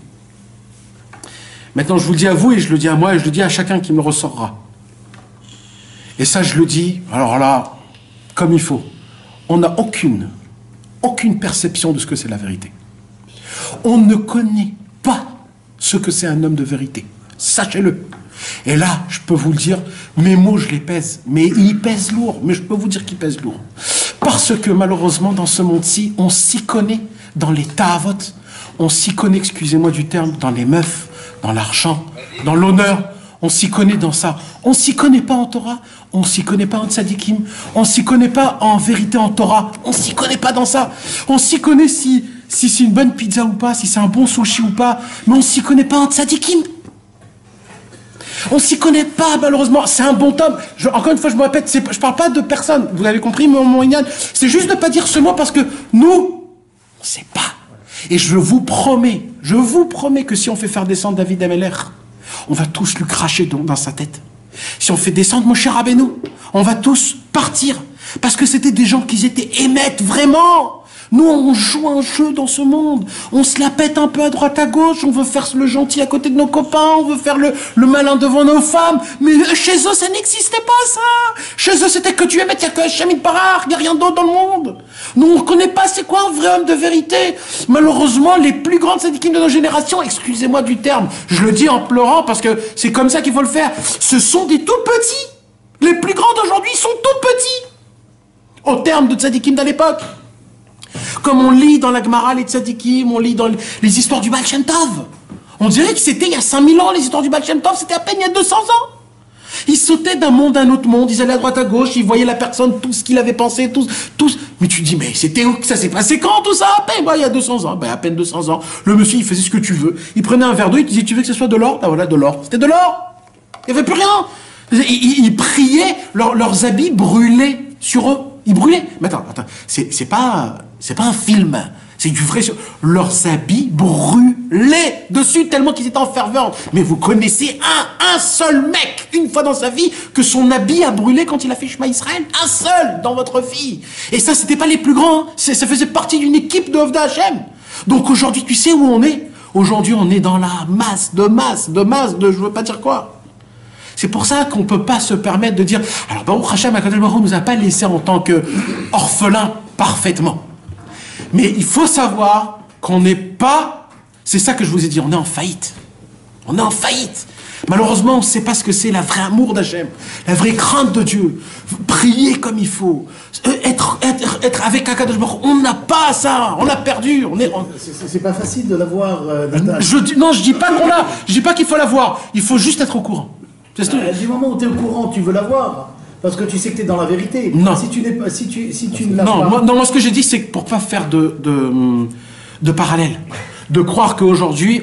Maintenant, je vous le dis à vous, et je le dis à moi, et je le dis à chacun qui me le ressortira. Et ça, je le dis, alors là, comme il faut. On n'a aucune perception de ce que c'est la vérité. On ne connaît pas ce que c'est un homme de vérité. Sachez-le. Et là, je peux vous le dire, mes mots, je les pèse. Mais ils pèsent lourd. Mais je peux vous dire qu'ils pèsent lourd. Parce que malheureusement, dans ce monde-ci, on s'y connaît dans les ta'avot. On s'y connaît, excusez-moi du terme, dans les meufs, dans l'argent, dans l'honneur. On s'y connaît dans ça. On s'y connaît pas en Torah. On s'y connaît pas en tzadikim. On s'y connaît pas en vérité en Torah. On s'y connaît pas dans ça. On s'y connaît si c'est une bonne pizza ou pas, si c'est un bon sushi ou pas. Mais on s'y connaît pas en tzadikim. On s'y connaît pas, malheureusement. C'est un bon tome. Encore une fois, je me répète, je parle pas de personne. Vous avez compris mon Inyan. C'est juste de pas dire ce mot parce que nous, on sait pas. Et je vous promets que si on fait faire descendre David Ameler, on va tous lui cracher dans sa tête. Si on fait descendre Moshe Rabbeinu, on va tous partir. Parce que c'était des gens qui étaient émettes, vraiment. Nous, on joue un jeu dans ce monde. On se la pète un peu à droite à gauche. On veut faire le gentil à côté de nos copains. On veut faire le malin devant nos femmes. Mais chez eux, ça n'existait pas, ça. Chez eux, c'était que tu émettes, il n'y a que Hachem Barach. Il n'y a rien d'autre dans le monde. Nous, on ne connaît pas c'est quoi un vrai homme de vérité. Malheureusement, les plus grandes syndiquines de nos générations, excusez-moi du terme, je le dis en pleurant parce que c'est comme ça qu'il faut le faire, ce sont des tout petits. Les plus grands d'aujourd'hui sont tout petits. Au terme de tzadikim de l'époque. Comme on lit dans la Gemara les tzadikim, on lit dans les histoires du Baal Shem Tov. On dirait que c'était il y a 5000 ans, les histoires du Baal Shem Tov, c'était à peine il y a 200 ans. Ils sautaient d'un monde à un autre monde, ils allaient à droite à gauche, ils voyaient la personne, tout ce qu'il avait pensé, tous. Mais tu dis, mais c'était où que ça s'est passé quand tout ça? À peine, il y a 200 ans, à peine 200 ans. Le monsieur, il faisait ce que tu veux. Il prenait un verre d'eau, il disait, tu veux que ce soit de l'or? Ben voilà, de l'or. C'était de l'or. Il n'y avait plus rien. Ils priaient, leurs habits brûlaient sur eux. Ils brûlaient. Mais attends, c'est pas un film. C'est du vrai. Leurs habits brûlaient dessus tellement qu'ils étaient en ferveur. Mais vous connaissez un seul mec, une fois dans sa vie, que son habit a brûlé quand il a fait Shema Israël. Un seul dans votre vie. Et ça, c'était pas les plus grands. Ça faisait partie d'une équipe de Ovda Hashem. Donc aujourd'hui, tu sais où on est? Aujourd'hui, on est dans la masse de je veux pas dire quoi. C'est pour ça qu'on ne peut pas se permettre de dire « Alors, Baruch Hashem, HaKadosh Baruch Hu nous a pas laissé en tant qu'orphelins parfaitement. » Mais il faut savoir qu'on n'est pas... C'est ça que je vous ai dit, on est en faillite. On est en faillite. Malheureusement, on ne sait pas ce que c'est la vraie amour d'Hachem, la vraie crainte de Dieu, prier comme il faut, être avec Akadosh Baruch Hu. On n'a pas ça, on a perdu. C'est pas facile de l'avoir, Nathan. Non, je dis pas qu'on l'a, je dis pas qu'il faut l'avoir, il faut juste être au courant. Du moment où tu es au courant, tu veux l'avoir, parce que tu sais que tu es dans la vérité. Non. Si tu ne l'as pas... Moi, ce que j'ai dit, c'est que pour pas faire de parallèle, de croire qu'aujourd'hui,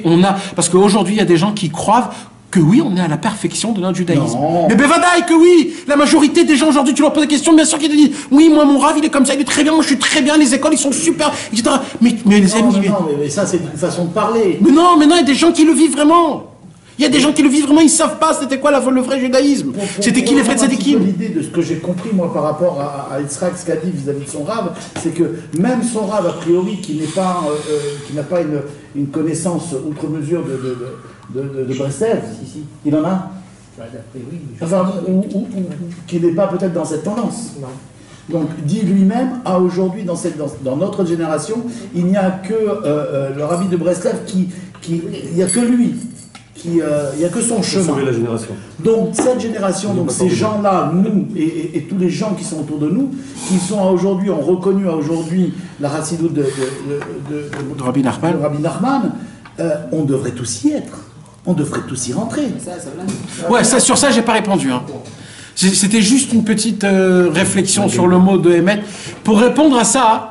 parce qu'aujourd'hui, il y a des gens qui croient que oui, on est à la perfection de notre judaïsme. Non. Mais Bevadaï, que oui. La majorité des gens aujourd'hui, tu leur poses la question, bien sûr qu'ils te disent, oui, moi, mon rave, il est comme ça, il est très bien, moi, je suis très bien, les écoles, ils sont super, etc. Mais les amis... mais ça, c'est une façon de parler. Mais non, il y a des gens qui le vivent vraiment. Il y a des gens qui le vivent vraiment, ils ne savent pas c'était quoi le vrai judaïsme. C'était qui les vrais tzadikim. L'idée de ce que j'ai compris, moi, par rapport à Yitzhak, ce qu'a dit vis-à-vis de son rave, c'est que même son rave, a priori, qui n'a pas une connaissance outre mesure de Breslev, il en a, enfin, ou qui n'est pas peut-être dans cette tendance. Non. Donc, dit lui-même, aujourd'hui, dans notre génération, il n'y a que le rabbi de Breslev il n'y a que lui. Il n'y a que son chemin. Sauver la génération. Donc cette génération, donc ces gens-là, nous et tous les gens qui sont autour de nous, qui sont aujourd'hui, ont reconnu aujourd'hui la chassidoute de Rabbi Nachman, on devrait tous y être. On devrait tous y rentrer. Ouais, sur ça, j'ai pas répondu. Hein. C'était juste une petite réflexion sur le mot de Emet. Pour répondre à ça,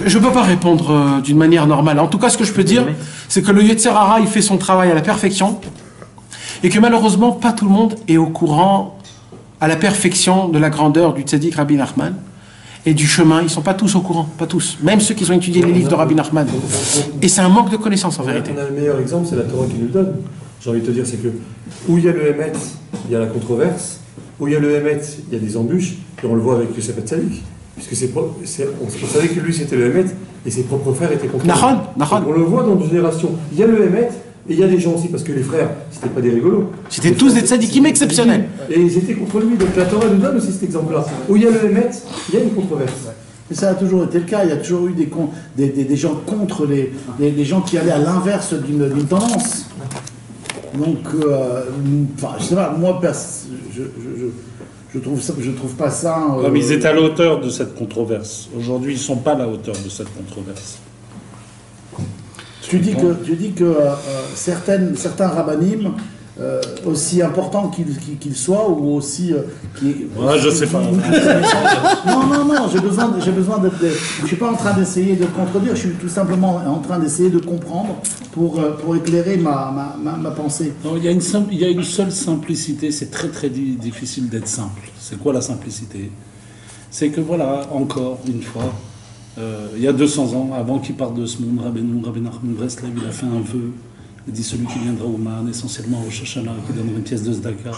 je ne peux pas répondre d'une manière normale. En tout cas, ce que je peux dire, c'est que le Yetzer Hara, il fait son travail à la perfection et que malheureusement, pas tout le monde est au courant à la perfection de la grandeur du tzaddik Rabbi Nachman et du chemin. Ils ne sont pas tous au courant, pas tous. Même ceux qui ont étudié les livres de Rabbi Nachman. Et c'est un manque de connaissances en vérité. On a le meilleur exemple, c'est la Torah qui nous le donne. J'ai envie de te dire, c'est que où il y a le Hémet, il y a la controverse. Où il y a le Hémet, il y a des embûches. Et on le voit avec Yosef Hatzadik. Puisque on savait que lui c'était le Hémet et ses propres frères étaient contre lui. On le voit dans nos générations. Il y a le Hémet et il y a des gens aussi, parce que les frères, c'était pas des rigolos. C'était tous des tzadikim exceptionnels. Et ils étaient contre lui. Donc la Torah nous donne aussi cet exemple-là. Où il y a le Hémet, il y a une controverse. Et ça a toujours été le cas. Il y a toujours eu des gens contre les gens qui allaient à l'inverse d'une tendance. Donc, je sais pas, moi, je trouve pas ça... mais ils étaient à la hauteur de cette controverse. Aujourd'hui, ils ne sont pas à la hauteur de cette controverse. Tu dis que certains rabbanim, aussi importants qu'ils soient, ou aussi... je sais pas. Non, j'ai besoin de... Je ne suis pas en train d'essayer de contredire, je suis tout simplement en train d'essayer de comprendre pour éclairer ma pensée. Non, il y a une seule simplicité, c'est très très difficile d'être simple. C'est quoi la simplicité? C'est que voilà, encore une fois, il y a 200 ans, avant qu'il parte de ce monde, Rabbi Nachman Breslev, il a fait un vœu. Il dit celui qui viendra au Man, essentiellement au Rosh Hashanah, qui donnera une pièce de Zdaka,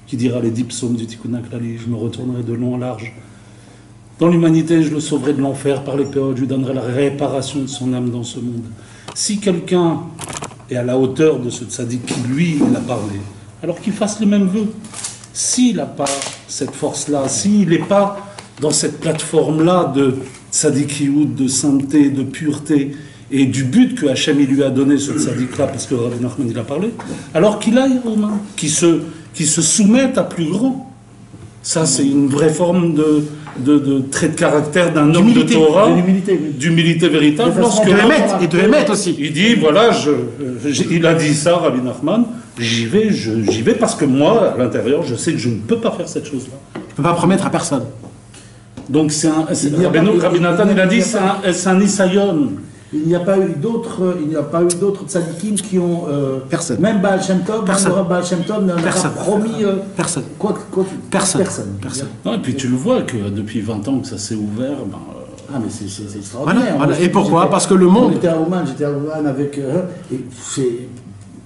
qui dira les 10 psaumes du Tikkun HaKlali, je me retournerai de long en large. Dans l'humanité, je le sauverai de l'enfer par les périodes, je lui donnerai la réparation de son âme dans ce monde. Si quelqu'un est à la hauteur de ce tzaddik qui, lui, il a parlé, alors qu'il fasse le même vœu. S'il n'a pas cette force-là, s'il n'est pas dans cette plateforme-là de tzaddikiout, de sainteté, de pureté, et du but que Hachem lui a donné ce tzaddik-là, parce que Rabbi Nachman il a parlé, alors qu'il aille aux mains, qui se soumette à plus grand. Ça, c'est une vraie forme de trait de caractère d'un homme de Torah, d'humilité véritable. Et de Hémet aussi. Il dit, voilà, il a dit ça, Rabbi Nachman, j'y vais parce que moi, à l'intérieur, je sais que je ne peux pas faire cette chose-là. Je ne peux pas promettre à personne. Donc, Rabbi Nathan, il a dit, c'est un isayon. Il n'y a pas eu d'autres tzadikim qui ont... personne. Même Baal Shem Tov, Baal Shem Tov n'a pas promis... personne. Personne. Non, et puis tu le vois que depuis 20 ans que ça s'est ouvert... mais c'est extraordinaire. Voilà. Et pourquoi? Parce que le monde... J'étais à Oman avec...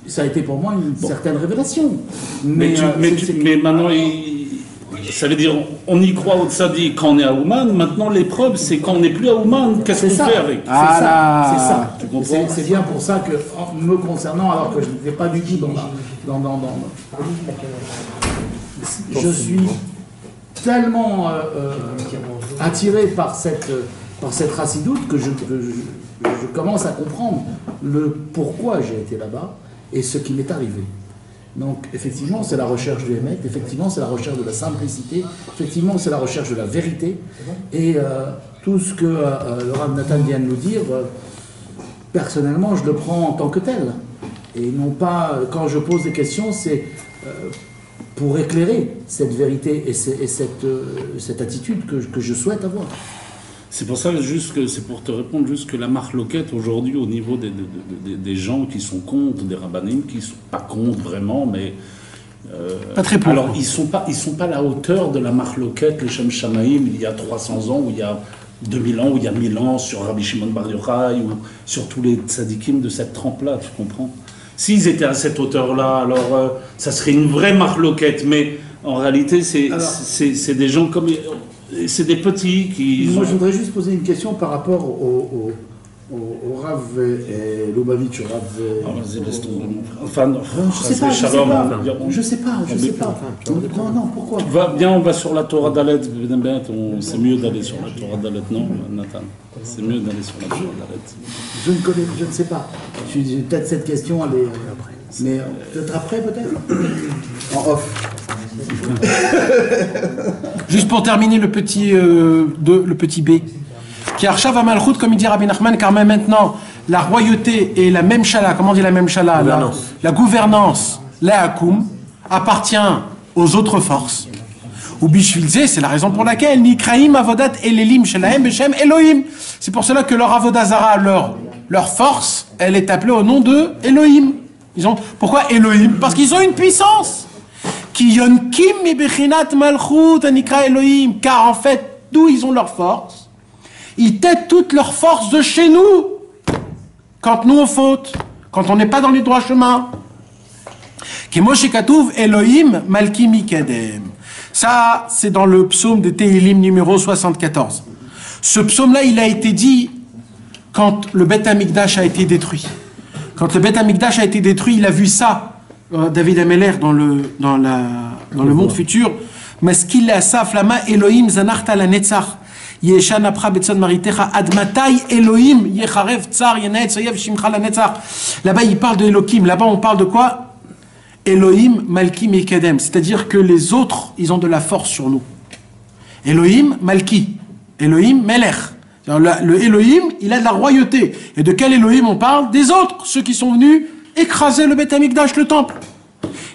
ça a été pour moi une certaine révélation. Mais maintenant... Ça veut dire, on y croit au tzaddik quand on est à Ouman. Maintenant, l'épreuve, c'est quand on n'est plus à Ouman, qu'est-ce qu'on fait avec? C'est ça. Tu comprends? C'est bien pour ça que, me concernant, alors que je n'étais pas du tout je suis tellement attiré par par cette chassidoute que je commence à comprendre le pourquoi j'ai été là-bas et ce qui m'est arrivé. Donc, effectivement, c'est la recherche du Hémet, effectivement, c'est la recherche de la simplicité, effectivement, c'est la recherche de la vérité. Et tout ce que le Rav Nathan vient de nous dire, personnellement, je le prends en tant que tel. Et non pas, quand je pose des questions, c'est pour éclairer cette vérité et cette attitude que je souhaite avoir. C'est pour ça c'est pour te répondre juste que la marloquette aujourd'hui au niveau des gens qui sont contre, des rabbinim qui sont pas contre vraiment, mais pas très pour. Alors ils sont pas à la hauteur de la marloquette, les Shem Shamaïm il y a 300 ans ou il y a 2000 ans ou il y a 1000 ans sur Rabbi Shimon Bar Yochai ou sur tous les tzadikim de cette trempe-là, tu comprends? S'ils étaient à cette hauteur-là, alors ça serait une vraie marloquette, mais en réalité c'est des gens comme c'est des petits qui... Moi, je voudrais juste poser une question par rapport au Rav Lubavitch, au Rav... vas-y, laisse tomber, mon frère. Enfin, non, je sais pas. Non, pourquoi? On va sur la Torah d'Alet, c'est mieux d'aller sur la Torah d'Alet, non, Nathan? C'est mieux d'aller sur la Torah d'Alet. Je ne sais pas. Peut-être cette question, elle est... Mais peut-être après, peut-être? En off. Juste pour terminer le petit B. Qui Arshav Amalchut, comme il dit Rabbi Nachman, car même maintenant, la royauté et la même chala, comment on dit la même chala? La gouvernance, la hakoum, appartient aux autres forces. Ou Bishvilze, c'est la raison pour laquelle Nikraim Avodat Elelim Shelahem Beshem Elohim. C'est pour cela que leur Avodazara, leur force, elle est appelée au nom de Elohim. Pourquoi Elohim? Parce qu'ils ont une puissance. Ki yonkim mi bechinat malchut anikra Elohim. Car en fait, d'où ils ont leur force? Ils têtent toute leur force de chez nous. Quand nous on faute, quand on n'est pas dans les droits chemins. Ki Moshe Katouv Elohim malki mikedem. Ça, c'est dans le psaume de Tehilim numéro 74. Ce psaume-là, il a été dit quand le Beth Amikdash a été détruit. Quand le Beth Amikdash a été détruit, il a vu ça. David Ameller dans le monde futur, Maskil Asaf Lama Elohim Zanarta la Netzach Yeshan Apra Betson Maritecha Admatai Elohim Yecharev Tsar Yenet Soyev Shimcha la Netzach. Là-bas il parle de Elohim, là-bas on parle de quoi? Elohim Malki Mekedem, c'est-à-dire que les autres ils ont de la force sur nous. Elohim Malki, Elohim Meler. Le Elohim il a de la royauté. Et de quel Elohim on parle? Des autres, ceux qui sont venus écraser le Beth Amikdash, le temple.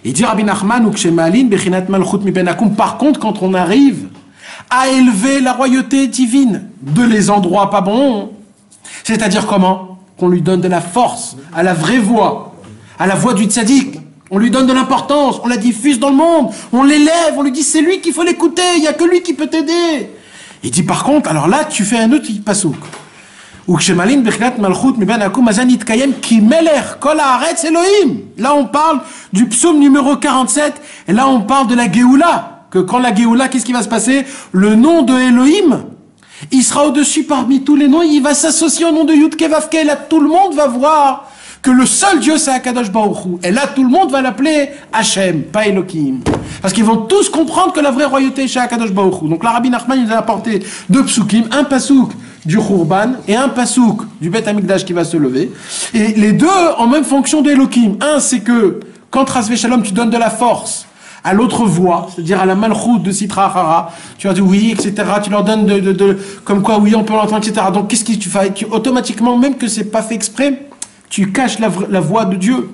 Il dit Rabbi Nachman ou Kshemalin Bechinat Malchut mi Benakum. Par contre, quand on arrive à élever la royauté divine de les endroits pas bons, c'est-à-dire comment? Qu'on lui donne de la force à la vraie voix, à la voix du tzaddik. On lui donne de l'importance, on la diffuse dans le monde, on l'élève, on lui dit c'est lui qu'il faut l'écouter, il n'y a que lui qui peut t'aider. Il dit par contre, alors là tu fais un autre pasouk. Là on parle du psaume numéro 47 et là on parle de la Géoula, que quand la Géoula, qu'est-ce qui va se passer? Le nom de Elohim, il sera au-dessus parmi tous les noms, il va s'associer au nom de Yud Kevavke. Là tout le monde va voir que le seul Dieu c'est Akadosh Baruch Hu. Et là tout le monde va l'appeler Hachem, pas Elohim. Parce qu'ils vont tous comprendre que la vraie royauté c'est Akadosh Baruch Hu. Donc la Rabbi Nachman il nous a apporté deux psukim, un pasouk du Khurban et un pasouk du Beth Amikdash qui va se lever. Et les deux en même fonction d'Elohim. Un, c'est que quand Rasvé Shalom, tu donnes de la force à l'autre voix, c'est-à-dire à la Malchut de Sitra Achara, tu vas dire oui, etc. Tu leur donnes comme quoi oui, on peut l'entendre, etc. Donc qu'est-ce que tu fais? Automatiquement, même que c'est pas fait exprès, tu caches la voix de Dieu,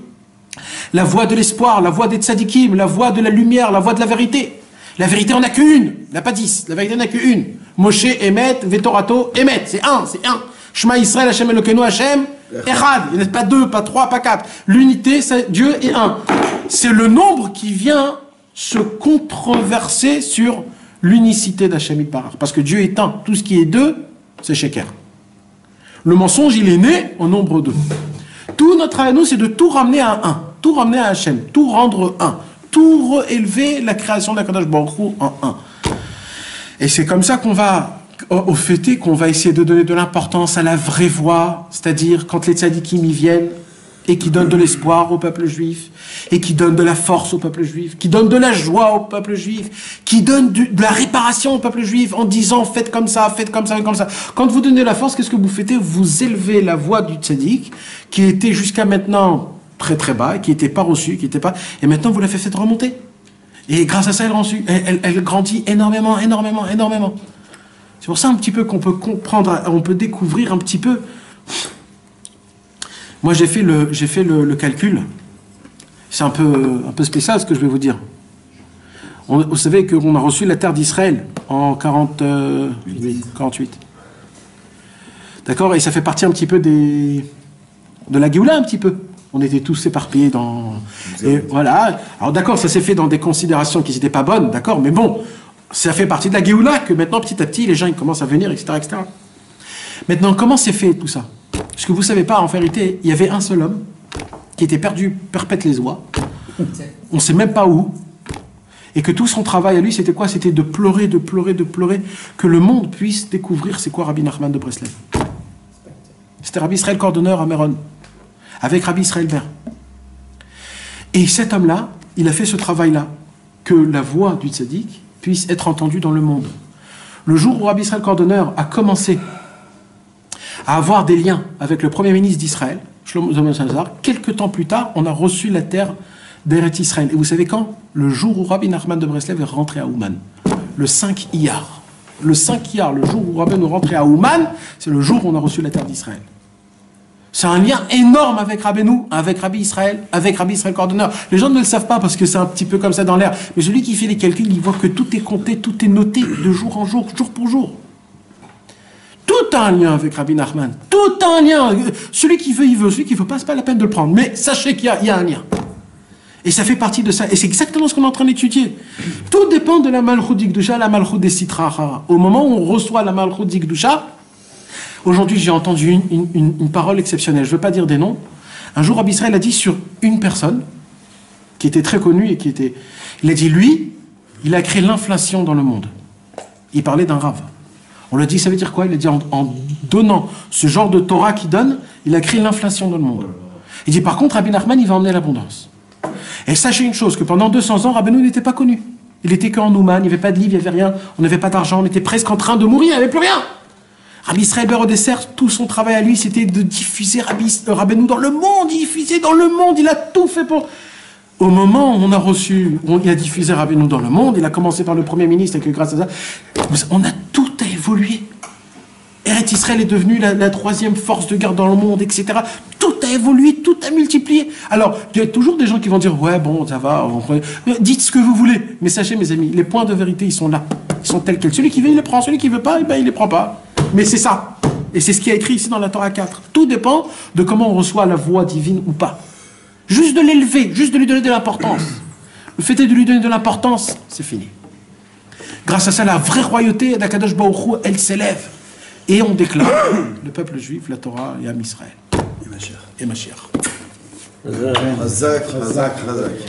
la voix de l'espoir, la voix des tzadikim, la voix de la lumière, la voix de la vérité. La vérité, on n'a qu'une, il n'y a pas 10. La vérité, on n'a qu'une. Moshe, Emet, Vetorato, Emet. C'est un. Shema Israël, Hashem Elokeinu, Hashem, Echad. Il n'y en a pas deux, pas trois, pas quatre. L'unité, c'est Dieu est un. C'est le nombre qui vient se controverser sur l'unicité d'Hashem Yitbarach. Parce que Dieu est un. Tout ce qui est deux, c'est Sheker. Le mensonge, il est né au nombre deux. Tout notre travail à nous, c'est de tout ramener à un. Tout ramener à Hachem. Tout rendre un. Tout élever la création d'Akadosh Baruch Hu en un. Et c'est comme ça qu'on va, au fêter, qu'on va essayer de donner de l'importance à la vraie voix, c'est-à-dire quand les tzadikim y viennent, et qui donne de l'espoir au peuple juif, et qui donne de la force au peuple juif, qui donne de la joie au peuple juif, qui donne de la réparation au peuple juif en disant faites comme ça, faites comme ça, faites comme ça. Quand vous donnez la force, qu'est-ce que vous faites? Vous élevez la voix du tzaddik, qui était jusqu'à maintenant très très bas, qui n'était pas reçu, qui n'était pas... Et maintenant vous la faites remonter. Et grâce à ça, elle grandit énormément, énormément, énormément. C'est pour ça un petit peu qu'on peut comprendre, on peut découvrir un petit peu... Moi, j'ai fait le calcul. C'est un peu spécial ce que je vais vous dire. Vous savez qu'on a reçu la terre d'Israël en 48. D'accord? Et ça fait partie un petit peu de la Géoula, un petit peu. On était tous éparpillés dans... Et voilà. Alors d'accord, ça s'est fait dans des considérations qui n'étaient pas bonnes, d'accord? Mais bon, ça fait partie de la Géoula que maintenant, petit à petit, les gens ils commencent à venir, etc., etc. Maintenant, comment c'est fait tout ça? Parce que vous ne savez pas, en vérité, il y avait un seul homme qui était perdu perpète les oies. On ne sait même pas où. Et que tout son travail à lui, c'était quoi? C'était de pleurer, de pleurer, de pleurer, que le monde puisse découvrir c'est quoi Rabbi Nachman de Breslev. C'était Rabbi Israël Cordonneur à Méron, avec Rabbi Israël Ber. Et cet homme-là, il a fait ce travail-là, que la voix du tzaddik puisse être entendue dans le monde. Le jour où Rabbi Israël Cordonneur a commencé à avoir des liens avec le premier ministre d'Israël, Shlomo Zalman Shalzar, quelques temps plus tard, on a reçu la terre d'Eretz Israël. Et vous savez quand? Le jour où Rabbi Nachman de Breslev est rentré à Ouman. Le 5 Iyar. Le 5 Iyar, le jour où Rabbi nous rentrait à Ouman, c'est le jour où on a reçu la terre d'Israël. C'est un lien énorme avec Rabbeinu, avec Rabbi Israël Cordonneur. Les gens ne le savent pas parce que c'est un petit peu comme ça dans l'air. Mais celui qui fait les calculs, il voit que tout est compté, tout est noté de jour en jour, jour pour jour. Tout a un lien avec Rabbi Nachman. Tout a un lien. Celui qui veut, il veut. Celui qui ne veut pas, c'est pas la peine de le prendre. Mais sachez qu'il y a un lien. Et ça fait partie de ça. Et c'est exactement ce qu'on est en train d'étudier. Tout dépend de la Malchut d'Ikdusha, la Malchut des Sitra. Au moment où on reçoit la Malchut d'Ikdusha, aujourd'hui j'ai entendu une parole exceptionnelle. Je ne veux pas dire des noms. Un jour, Rabbi Israël a dit sur une personne qui était très connue et qui était... Il a dit, lui, il a créé l'inflation dans le monde. Il parlait d'un rave. On lui a dit, ça veut dire quoi? Il a dit, en donnant ce genre de Torah qu'il donne, il a créé l'inflation dans le monde. Il dit, par contre, Rabbi Nachman, il va emmener l'abondance. Et sachez une chose, que pendant 200 ans, Rabbeinu n'était pas connu. Il était qu'en Ouman, il n'y avait pas de livre, il n'y avait rien, on n'avait pas d'argent, on était presque en train de mourir, il n'y avait plus rien. Rabbi Israël Ber au dessert, tout son travail à lui, c'était de diffuser Rabbeinu dans le monde, il diffusait dans le monde, il a tout fait pour... Au moment où on a reçu, il a diffusé Rabbeinu dans le monde, il a commencé par le Premier ministre, et que grâce à ça, on a tout à évoluer. Eretz Israël est devenu la troisième force de guerre dans le monde, etc. Tout a évolué, tout a multiplié. Alors, il y a toujours des gens qui vont dire, ouais, bon, ça va, dites ce que vous voulez. Mais sachez, mes amis, les points de vérité, ils sont là. Ils sont tels quels. Celui qui veut, il les prend. Celui qui veut pas, eh ben, il les prend pas. Mais c'est ça. Et c'est ce qui est écrit ici dans la Torah 4. Tout dépend de comment on reçoit la voix divine ou pas. Juste de l'élever, juste de lui donner de l'importance. Le fait est de lui donner de l'importance, c'est fini. Grâce à ça, la vraie royauté d'Akadosh Baruch Hu, elle s'élève. Et on déclare le peuple juif, la Torah et Am Israël. Et Mashiach. Razak.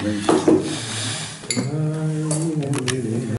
Magnifique.